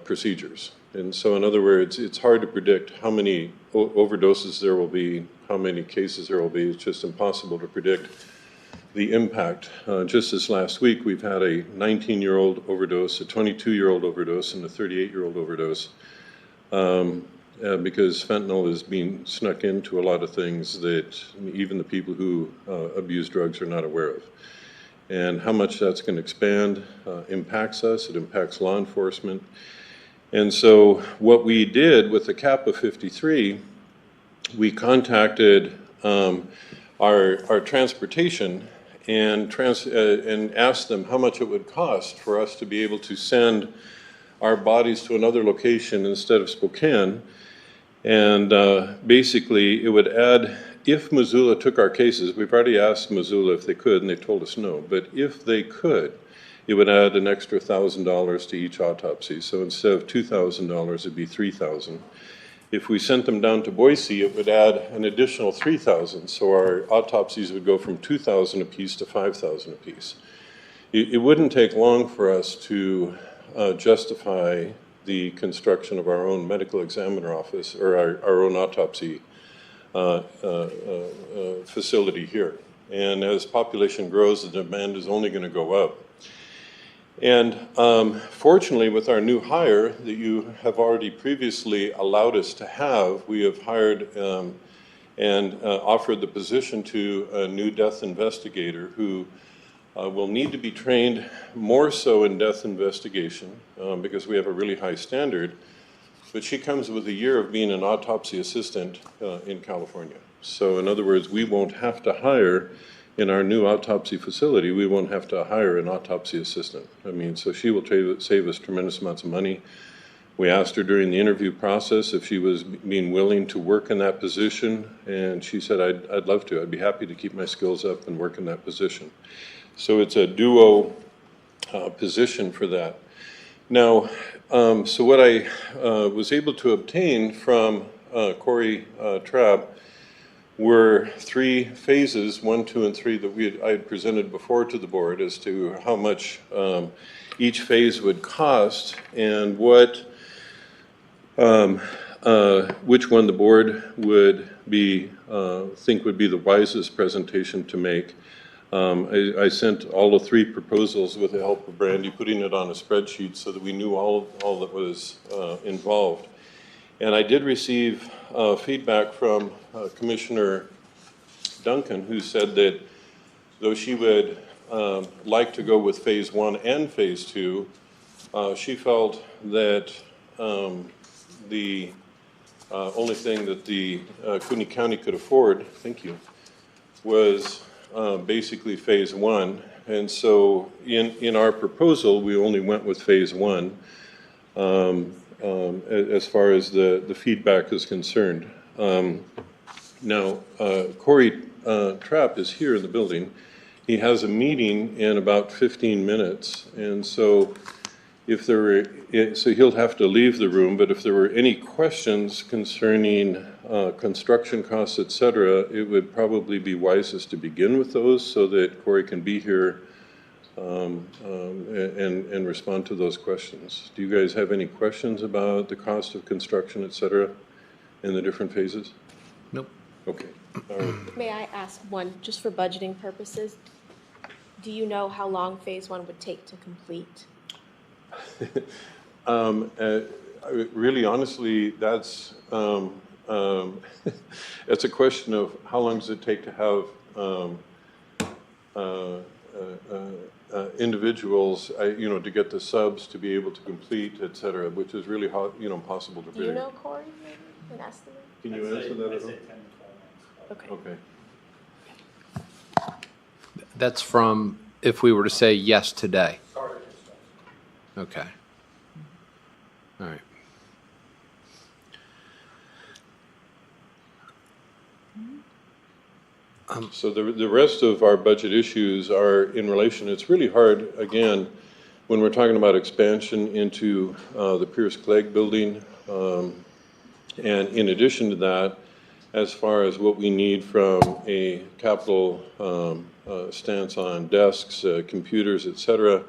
Speaker 9: procedures. And so in other words, it's hard to predict how many overdoses there will be, how many cases there will be. It's just impossible to predict the impact. Just this last week, we've had a 19-year-old overdose, a 22-year-old overdose, and a 38-year-old overdose because fentanyl is being snuck into a lot of things that even the people who abuse drugs are not aware of. And how much that's going to expand impacts us. It impacts law enforcement. And so what we did with the cap of 53, we contacted our transportation and asked them how much it would cost for us to be able to send our bodies to another location instead of Spokane. And basically, it would add, if Missoula took our cases, we've already asked Missoula if they could, and they told us no, but if they could, it would add an extra $1,000 to each autopsy. So instead of $2,000, it'd be $3,000. If we sent them down to Boise, it would add an additional $3,000. So our autopsies would go from $2,000 apiece to $5,000 apiece. It wouldn't take long for us to justify the construction of our own medical examiner office or our own autopsy facility here. And as population grows, the demand is only going to go up. And fortunately, with our new hire that you have already previously allowed us to have, we have hired and offered the position to a new death investigator who will need to be trained more so in death investigation because we have a really high standard. But she comes with a year of being an autopsy assistant in California. So in other words, we won't have to hire in our new autopsy facility, we won't have to hire an autopsy assistant. I mean, so she will save us tremendous amounts of money. We asked her during the interview process if she was being willing to work in that position, and she said, I'd love to. I'd be happy to keep my skills up and work in that position. So it's a duo position for that. Now, so what I was able to obtain from Corey Trapp were 3 phases, 1, 2, and 3, that I had presented before to the board as to how much each phase would cost and what, which one the board would think would be the wisest presentation to make. I sent all the 3 proposals with the help of Brandy, putting it on a spreadsheet so that we knew all that was involved. And I did receive feedback from Commissioner Duncan, who said that though she would like to go with phase 1 and phase 2, she felt that the only thing that the Kootenai County could afford, thank you, was basically phase 1. And so in our proposal, we only went with phase 1. As far as the feedback is concerned. Now, Corey Trapp is here in the building, he has a meeting in about 15 minutes, and so if there were, so he'll have to leave the room, but if there were any questions concerning construction costs, et cetera, it would probably be wisest to begin with those so that Corey can be here and respond to those questions. Do you guys have any questions about the cost of construction, et cetera, in the different phases?
Speaker 2: Nope.
Speaker 9: Okay. All right.
Speaker 6: May I ask one, just for budgeting purposes? Do you know how long phase one would take to complete?
Speaker 9: Really, honestly, that's it's a question of how long does it take to have individuals, to get the subs to be able to complete, et cetera, which is really hard, possible to
Speaker 6: Do you
Speaker 9: predict.
Speaker 6: know, Corey, maybe, an estimate?
Speaker 9: Can you answer that at all?
Speaker 6: Okay.
Speaker 9: Okay.
Speaker 2: That's from if we were to say yes today. Okay. All right.
Speaker 9: So the rest of our budget issues are in relation, it's really hard, again, when we're talking about expansion into the Pierce Clegg building. And in addition to that, as far as what we need from a capital stance on desks, computers, et cetera,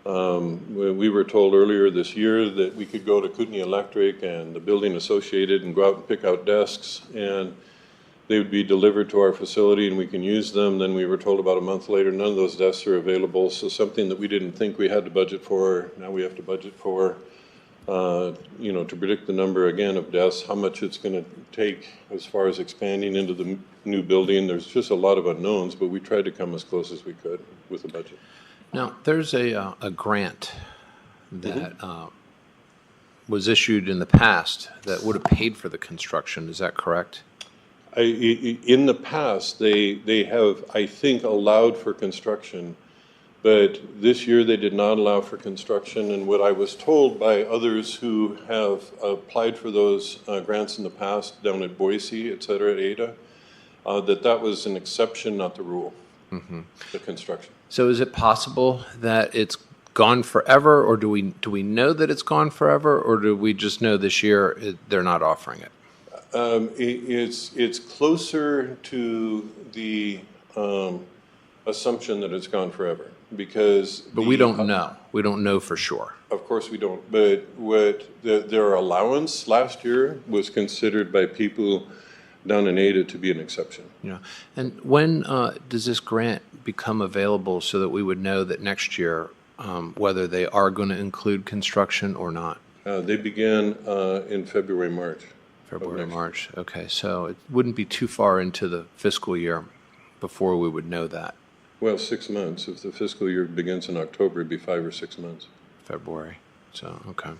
Speaker 9: we were told earlier this year that we could go to Kootenai Electric and the building associated and go out and pick out desks, and they would be delivered to our facility and we can use them. Then we were told about a month later, none of those desks are available. So something that we didn't think we had to budget for, now we have to budget for, to predict the number again of desks, how much it's going to take as far as expanding into the new building. There's just a lot of unknowns, but we tried to come as close as we could with the budget.
Speaker 2: Now, there's a grant that was issued in the past that would have paid for the construction. Is that correct?
Speaker 9: In the past, they have, I think, allowed for construction, but this year they did not allow for construction. And what I was told by others who have applied for those grants in the past down at Boise, et cetera, at Ada, that was an exception, not the rule, the construction.
Speaker 2: So is it possible that it's gone forever, or do we know that it's gone forever, or do we just know this year they're not offering it?
Speaker 9: It's closer to the assumption that it's gone forever, because.
Speaker 2: But we don't know. We don't know for sure.
Speaker 9: Of course we don't. But their allowance last year was considered by people down in Ada to be an exception.
Speaker 2: Yeah. And when does this grant become available so that we would know that next year whether they are going to include construction or not?
Speaker 9: They begin in February, March.
Speaker 2: February, March. Okay, so it wouldn't be too far into the fiscal year before we would know that.
Speaker 9: Well, 6 months. If the fiscal year begins in October, it'd be 5 or 6 months.
Speaker 2: February. So, okay.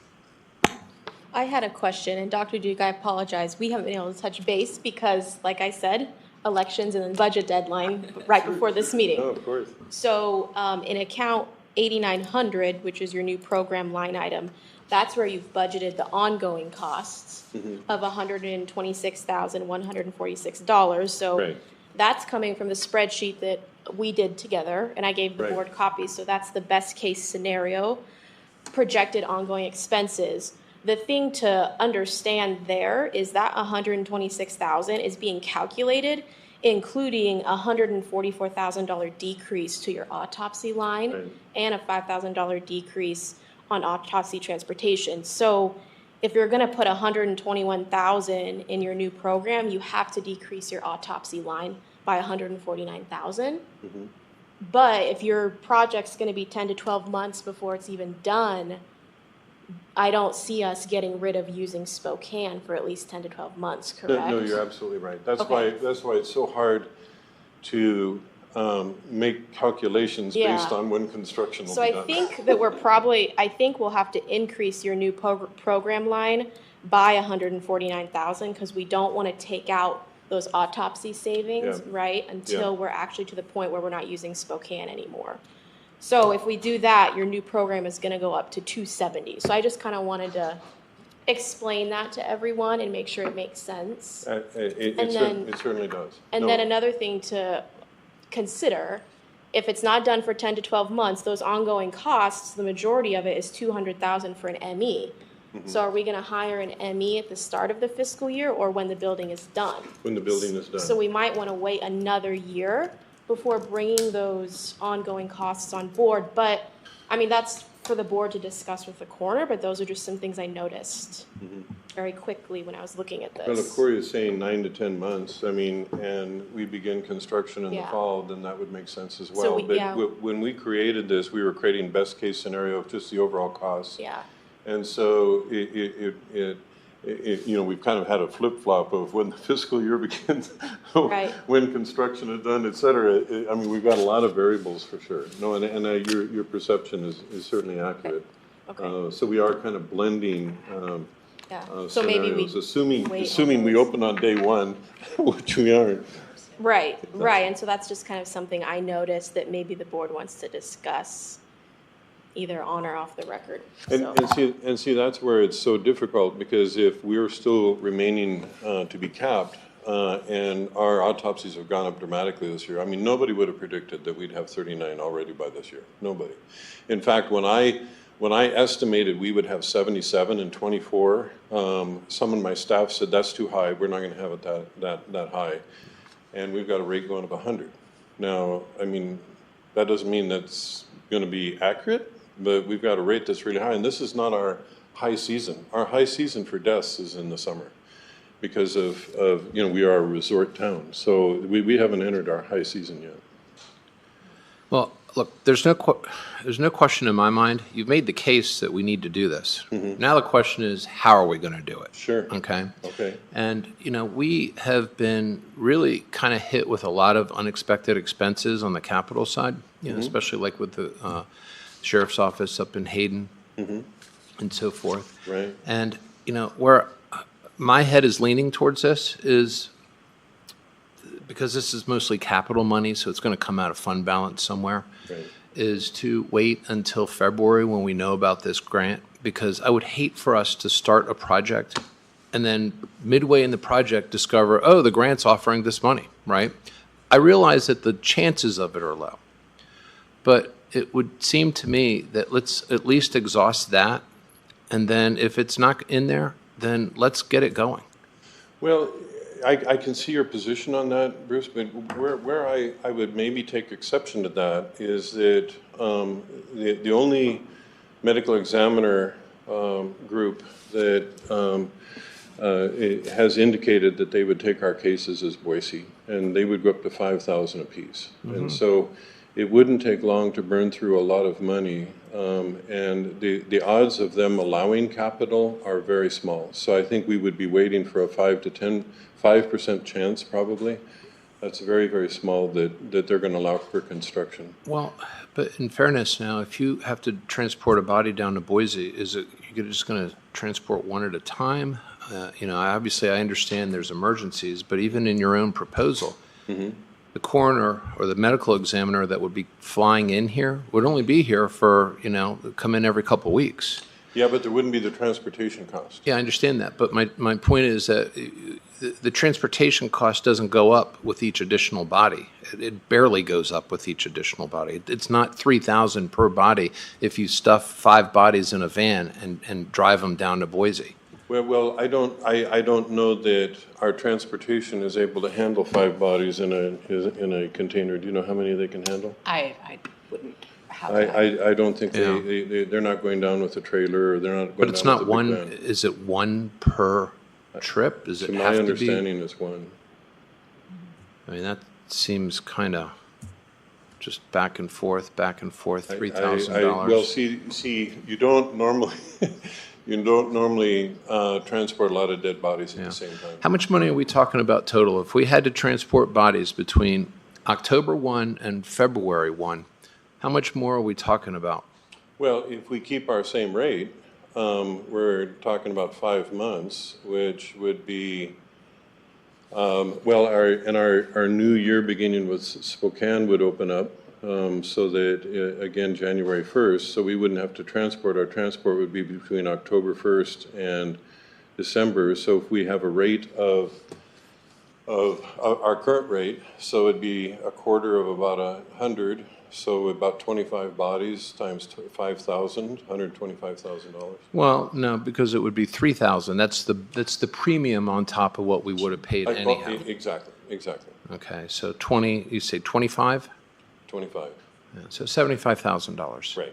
Speaker 6: I had a question, and Dr. Duke, I apologize. We haven't been able to touch base because, like I said, elections and then budget deadline right before this meeting.
Speaker 9: Oh, of course.
Speaker 6: So in account 8,900, which is your new program line item, that's where you've budgeted the ongoing costs of $126,146. So
Speaker 9: Right.
Speaker 6: that's coming from the spreadsheet that we did together, and I gave the
Speaker 9: Right.
Speaker 6: board copies. So that's the best case scenario, projected ongoing expenses. The thing to understand there is that $126,000 is being calculated, including a $144,000 decrease to your autopsy line
Speaker 9: Right.
Speaker 6: and a $5,000 decrease on autopsy transportation. So if you're going to put $121,000 in your new program, you have to decrease your autopsy line by $149,000. But if your project's going to be 10 to 12 months before it's even done, I don't see us getting rid of using Spokane for at least 10 to 12 months, correct?
Speaker 9: No, you're absolutely right. That's
Speaker 6: Okay.
Speaker 9: why it's so hard to make calculations based on when construction will
Speaker 6: So
Speaker 9: be
Speaker 6: I
Speaker 9: done.
Speaker 6: think that I think we'll have to increase your new program line by $149,000 because we don't want to take out those autopsy savings,
Speaker 9: Yeah.
Speaker 6: right? Until
Speaker 9: Yeah.
Speaker 6: we're actually to the point where we're not using Spokane anymore. So if we do that, your new program is going to go up to 270. So I just kind of wanted to explain that to everyone and make sure it makes sense.
Speaker 9: It
Speaker 6: then-
Speaker 9: certainly does.
Speaker 6: And
Speaker 9: No.
Speaker 6: then another thing to consider if it's not done for 10 to 12 months, those ongoing costs, the majority of it is 200,000 for an ME. So are we gonna hire an ME at the start of the fiscal year or when the building is done?
Speaker 9: When the building is done.
Speaker 6: So we might wanna wait another year before bringing those ongoing costs on board. But, I mean, that's for the board to discuss with the coroner, but those are just some things I noticed very quickly when I was looking at this.
Speaker 9: Well, if Corey is saying 9 to 10 months, I mean, and we begin construction in the
Speaker 6: Yeah.
Speaker 9: fall, then that would make sense as
Speaker 6: So
Speaker 9: well.
Speaker 6: we- yeah.
Speaker 9: But when we created this, we were creating best-case scenario of just the overall cost.
Speaker 6: Yeah,
Speaker 9: And so you know, we've kind of had a flip-flop of when the fiscal year begins,
Speaker 6: Right.
Speaker 9: when construction is done, et cetera. I mean, we've got a lot of variables for sure. No, and your perception is certainly accurate.
Speaker 6: okay.
Speaker 9: So we are kind of blending
Speaker 6: Yeah, so maybe we
Speaker 9: scenarios,
Speaker 6: wait on
Speaker 9: assuming we
Speaker 6: those.
Speaker 9: open on day one, which we aren't.
Speaker 6: Right, right, and so that's just kind of something I noticed that maybe the board wants to discuss either on or off the record, so.
Speaker 9: And see, that's where it's so difficult, because if we're still remaining to be capped, and our autopsies have gone up dramatically this year, I mean, nobody would have predicted that we'd have 39 already by this year, nobody. In fact, when I estimated we would have 77 and 24, some of my staff said, that's too high, we're not gonna have it that high. And we've got a rate going of 100. Now, I mean, that doesn't mean that's gonna be accurate, but we've got a rate that's really high, and this is not our high season. Our high season for deaths is in the summer because of you know, we are a resort town, so we haven't entered our high season yet.
Speaker 2: Well, look, there's no question in my mind. You've made the case that we need to do this. Now the question is, how are we going to do it?
Speaker 9: Sure.
Speaker 2: Okay.
Speaker 9: Okay.
Speaker 2: And, you know, we have been really kind of hit with a lot of unexpected expenses on the capital side, you know, especially like with the sheriff's office up in Hayden and so forth.
Speaker 9: Right.
Speaker 2: And, you know, where my head is leaning towards this is, because this is mostly capital money, so it's going to come out of fund balance somewhere,
Speaker 9: Right.
Speaker 2: is to wait until February when we know about this grant, because I would hate for us to start a project and then midway in the project discover, oh, the grant's offering this money, right? I realize that the chances of it are low, but it would seem to me that let's at least exhaust that, and then if it's not in there, then let's get it going.
Speaker 9: Well, I can see your position on that, Bruce, but where I would maybe take exception to that is that the only medical examiner group that has indicated that they would take our cases is Boise, and they would go up to 5,000 apiece. And so it wouldn't take long to burn through a lot of money, and the odds of them allowing capital are very small. So I think we would be waiting for a 5% chance probably. That's very, very small that they're going to allow for construction.
Speaker 2: Well, but in fairness now, if you have to transport a body down to Boise, is it, you're just going to transport one at a time? You know, obviously I understand there's emergencies, but even in your own proposal, the coroner or the medical examiner that would be flying in here would only be here for, you know, come in every couple of weeks.
Speaker 9: Yeah, but there wouldn't be the transportation cost.
Speaker 2: Yeah, I understand that, but my point is that the transportation cost doesn't go up with each additional body. It barely goes up with each additional body. It's not $3,000 per body if you stuff 5 bodies in a van and drive them down to Boise.
Speaker 9: Well, I don't know that our transportation is able to handle 5 bodies in a container. Do you know how many they can handle?
Speaker 10: I wouldn't have that.
Speaker 9: I don't think
Speaker 2: Yeah.
Speaker 9: they're not going down with a trailer, or they're not going
Speaker 2: But it's
Speaker 9: down
Speaker 2: not
Speaker 9: with a big
Speaker 2: one,
Speaker 9: van.
Speaker 2: is it one per trip? Does it
Speaker 9: To my
Speaker 2: have to be?
Speaker 9: understanding, it's one.
Speaker 2: I mean, that seems kind of just back and forth,
Speaker 9: Well,
Speaker 2: $3,000.
Speaker 9: see, you don't normally, transport a lot of dead bodies at
Speaker 2: Yeah.
Speaker 9: the same time.
Speaker 2: How much money are we talking about total? If we had to transport bodies between October 1 and February 1, how much more are we talking about?
Speaker 9: Well, if we keep our same rate, we're talking about 5 months, which would be, our new year beginning with Spokane would open up, so that, again, January 1st, so we wouldn't have to transport. Our transport would be between October 1st and December. So if we have a rate of our current rate, so it'd be a quarter of about 100, So about 25 bodies times 5,000, $125,000.
Speaker 2: Well, no, because it would be 3,000. That's the premium on top of what we would have paid anyhow.
Speaker 9: Exactly, exactly.
Speaker 2: Okay, so 20, you say 25?
Speaker 9: 25,
Speaker 2: Yeah, so $75,000.
Speaker 9: right.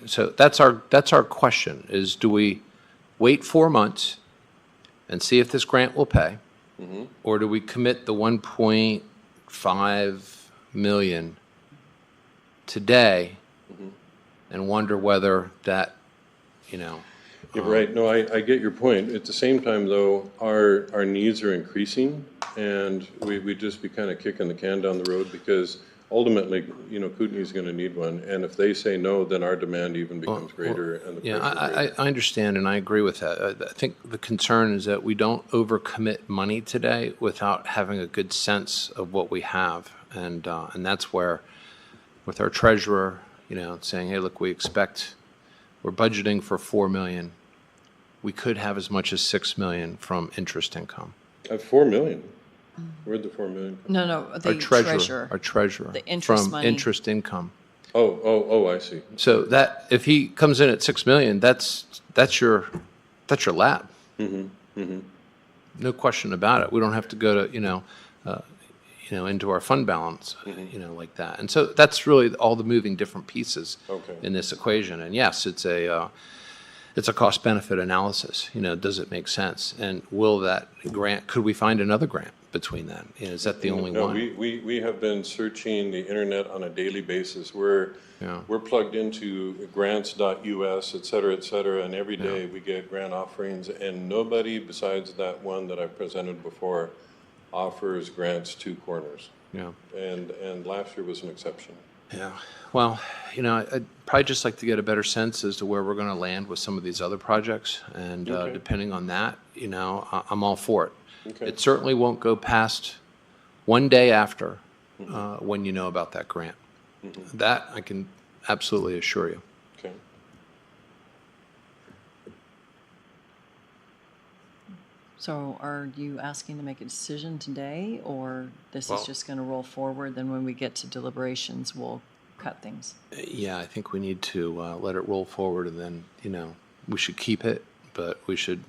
Speaker 2: So that's our question, is do we wait 4 months and see if this grant will pay? Or do we commit the 1.5 million today and wonder whether that,
Speaker 9: You're right. No, I get your point. At the same time, though, our needs are increasing, and we'd just be kind of kicking the can down the road, because ultimately, Kootenai is going to need one. And if they say no, then our demand even becomes greater, and the pressure greater.
Speaker 2: I understand, and I agree with that. I think the concern is that we don't overcommit money today without having a good sense of what we have. And that's where, with our treasurer, saying, hey, look, we're budgeting for 4 million. We could have as much as 6 million from interest income.
Speaker 9: 4 million? Where'd the 4 million come?
Speaker 1: No, the
Speaker 2: Our
Speaker 1: treasurer.
Speaker 2: treasurer.
Speaker 1: The interest
Speaker 2: from
Speaker 1: money.
Speaker 2: interest income.
Speaker 9: Oh, I see.
Speaker 2: So that, if he comes in at 6 million, that's your lab. No question about it. We don't have to go to, into our fund balance, like that. And so that's really all the moving different pieces in this equation. And yes, it's a cost-benefit analysis. Does it make sense? And will that grant, could we find another grant between that? Is that the only one?
Speaker 9: We have been searching the internet on a daily basis. We're plugged into grants.us, et cetera, and every day we get grant offerings, and nobody besides that one that I presented before offers grants to coroners.
Speaker 2: Yeah.
Speaker 9: And last year was an exception.
Speaker 2: Yeah. Well, I'd probably just like to get a better sense as to where we're going to land with some of these other projects. And depending on that, I'm all for it.
Speaker 9: Okay.
Speaker 2: It certainly won't go past one day after when you know about that grant. That I can absolutely assure you.
Speaker 9: Okay.
Speaker 1: So are you asking to make a decision today, or this is just going to roll forward, then when we get to deliberations, we'll cut things?
Speaker 2: Yeah, I think we need to let it roll forward, and then, we should keep it, but we should,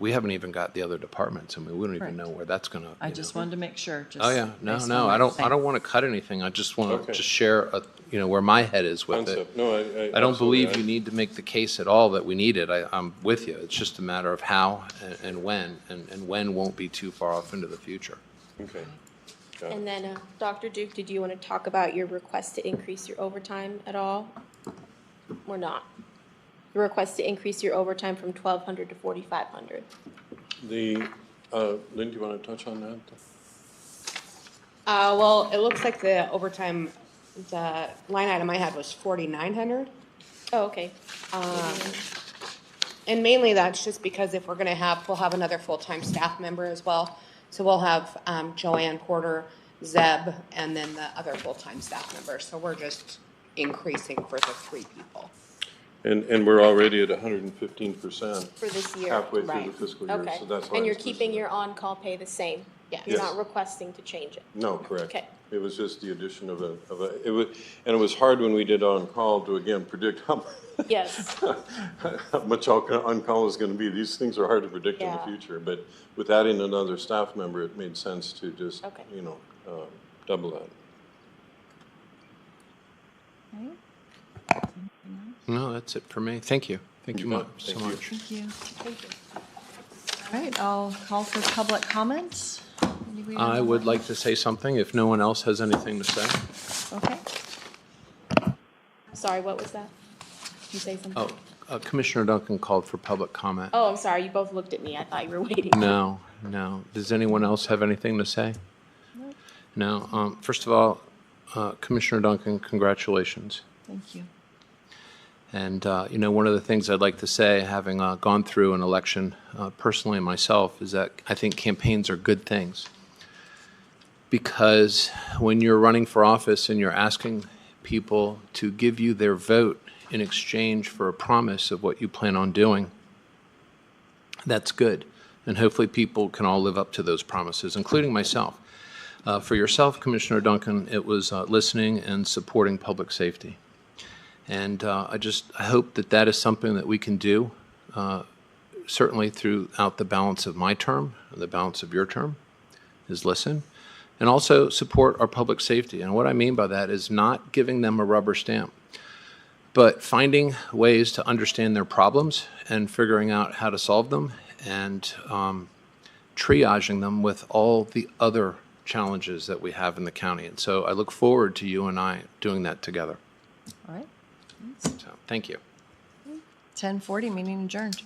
Speaker 2: we haven't even got the other departments. I mean, we don't even know where that's going to.
Speaker 1: I just wanted to make sure.
Speaker 2: Oh, yeah. No,
Speaker 1: based
Speaker 2: no,
Speaker 1: on
Speaker 2: I
Speaker 1: what you're
Speaker 2: don't want to cut anything. I just want to
Speaker 9: Okay.
Speaker 2: just share, where my head is with
Speaker 9: Concept.
Speaker 2: it.
Speaker 9: No,
Speaker 2: I don't
Speaker 9: absolutely.
Speaker 2: believe you need to make the case at all that we need it. I'm with you. It's just a matter of how and when, and when won't be too far off into the future.
Speaker 9: Okay. Got it.
Speaker 6: And then, Dr. Duke, did you want to talk about your request to increase your overtime at all? Or not? Your request to increase your overtime from 1,200 to 4,500.
Speaker 9: Lynn, do you want to touch on that?
Speaker 10: Well, it looks like the overtime, the line item I had was 4,900.
Speaker 6: Oh, okay.
Speaker 10: And mainly that's just because if we'll have another full-time staff member as well. So we'll have Joanne Porter, Zeb, and then the other full-time staff members. So we're just increasing for the 3 people.
Speaker 9: And we're already at 115%.
Speaker 6: For this year.
Speaker 9: Halfway through the
Speaker 10: Right.
Speaker 9: fiscal year,
Speaker 6: Okay.
Speaker 9: so that's why.
Speaker 6: And you're
Speaker 9: it's
Speaker 6: keeping
Speaker 9: listed.
Speaker 6: your on-call pay the same?
Speaker 10: Yes.
Speaker 6: You're
Speaker 9: Yes.
Speaker 6: not requesting to change it?
Speaker 9: No, correct.
Speaker 6: Okay.
Speaker 9: It was just the addition of it was hard when we did on-call to, again, predict how
Speaker 6: Yes.
Speaker 9: much on-call is going to be. These things are hard to predict in the
Speaker 6: Yeah.
Speaker 9: future, but with adding another staff member, it made sense to just,
Speaker 6: Okay.
Speaker 9: double that.
Speaker 2: No, that's it for me. Thank you. Thank you
Speaker 9: bet.
Speaker 2: much, so
Speaker 9: Thank you.
Speaker 2: much.
Speaker 1: Thank you. All right, I'll call for public comments. Anybody on
Speaker 2: I
Speaker 1: the
Speaker 2: would
Speaker 1: line?
Speaker 2: like to say something if no one else has anything to say.
Speaker 1: Okay.
Speaker 6: Sorry, what was that? Did you say something?
Speaker 2: Oh, Commissioner Duncan called for public comment.
Speaker 6: Oh, I'm sorry, you both looked at me. I thought you were waiting.
Speaker 2: No. Does anyone else have anything to say? No. First of all, Commissioner Duncan, congratulations.
Speaker 1: Thank you.
Speaker 2: And, one of the things I'd like to say, having gone through an election personally myself, is that I think campaigns are good things. Because when you're running for office and you're asking people to give you their vote in exchange for a promise of what you plan on doing, that's good. And hopefully people can all live up to those promises, including myself. For yourself, Commissioner Duncan, it was listening and supporting public safety. And I hope that that is something that we can do, certainly throughout the balance of my term, and the balance of your term, is listen, and also support our public safety. And what I mean by that is not giving them a rubber stamp, but finding ways to understand their problems and figuring out how to solve them, and triaging them with all the other challenges that we have in the county. And so I look forward to you and I doing that together.
Speaker 1: All right.
Speaker 2: So thank you.
Speaker 1: 10:40, meeting adjourned.